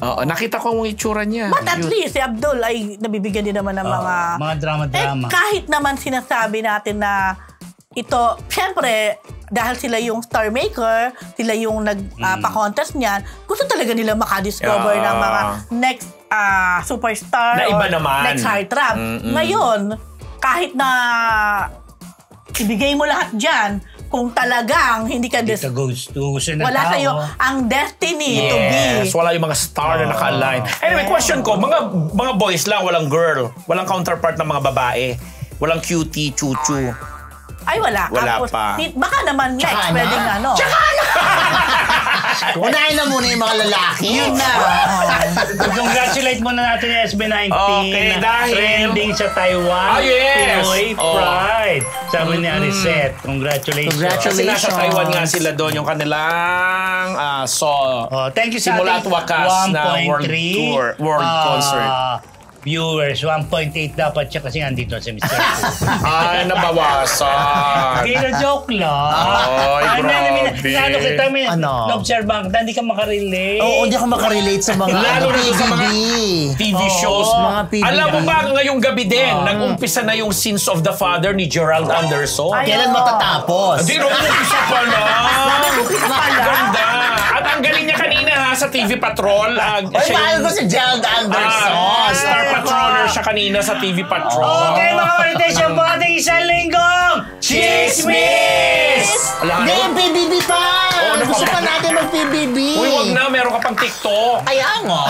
Oo, nakita ko ang itsura niya. But at least, si Abdul ay nabibigyan din naman ng mga drama-drama. kahit naman sinasabi natin na ito, syempre, dahil sila yung star maker, sila yung nagpa-contest niyan, gusto talaga nila makadiscover ng mga next superstar Na iba or naman. next heartthrob. Ngayon, kahit na ibigay mo lahat dyan, kung talagang hindi ka Dito gusto ng wala tao. sa'yo ang destiny to be. Yes, wala yung mga star na naka-align. Anyway, question ko, mga boys lang, walang girl. Walang counterpart ng mga babae. Walang cutie, chuchu. Ay, wala. Wala Tapos, pa. Baka naman next, Tsaka na. pwedeng ano. Unahin na muna yung mga lalaki. Yun na. Congratulate muna natin yung SB19 Okay, na dahil- trending sa Taiwan. Ah, yes! Pinoy Oh. Pride. Sabi ni Arisette, congratulations. Kasi nasa Taiwan nga sila doon, yung kanilang Thank you sa simula at ating wakas na world 1.3 tour, world concert. Viewers, 1.8 dapat siya kasi nandito si Mr. Fu. Ay, nabawasan. Hindi na joke lang. Ay, grabe. Ano kita, Ano? na-observe ka, hindi ka makarelate. Oo, hindi ako makarelate sa mga Lalo na sa mga PBB. TV shows. Mga PBB. Alam mo ba, ngayong gabi din, nag-umpisa na yung Sins of the Father ni Gerald Anderson. Ay, Kailan matatapos? Hindi, umpisa pa na. pala. Ganda. At ang galing niya kanina ha, sa TV Patrol. Ay, mahal ko si Gerald Anderson. Star Patroller siya kanina sa TV Patrol. Okay, mga marites, yung po ating isang linggong Chismis! Hindi, yung PBB pa! Gusto pa natin mag-PBB. Uy, wag na. Meron ka pang TikTok. Kaya nga.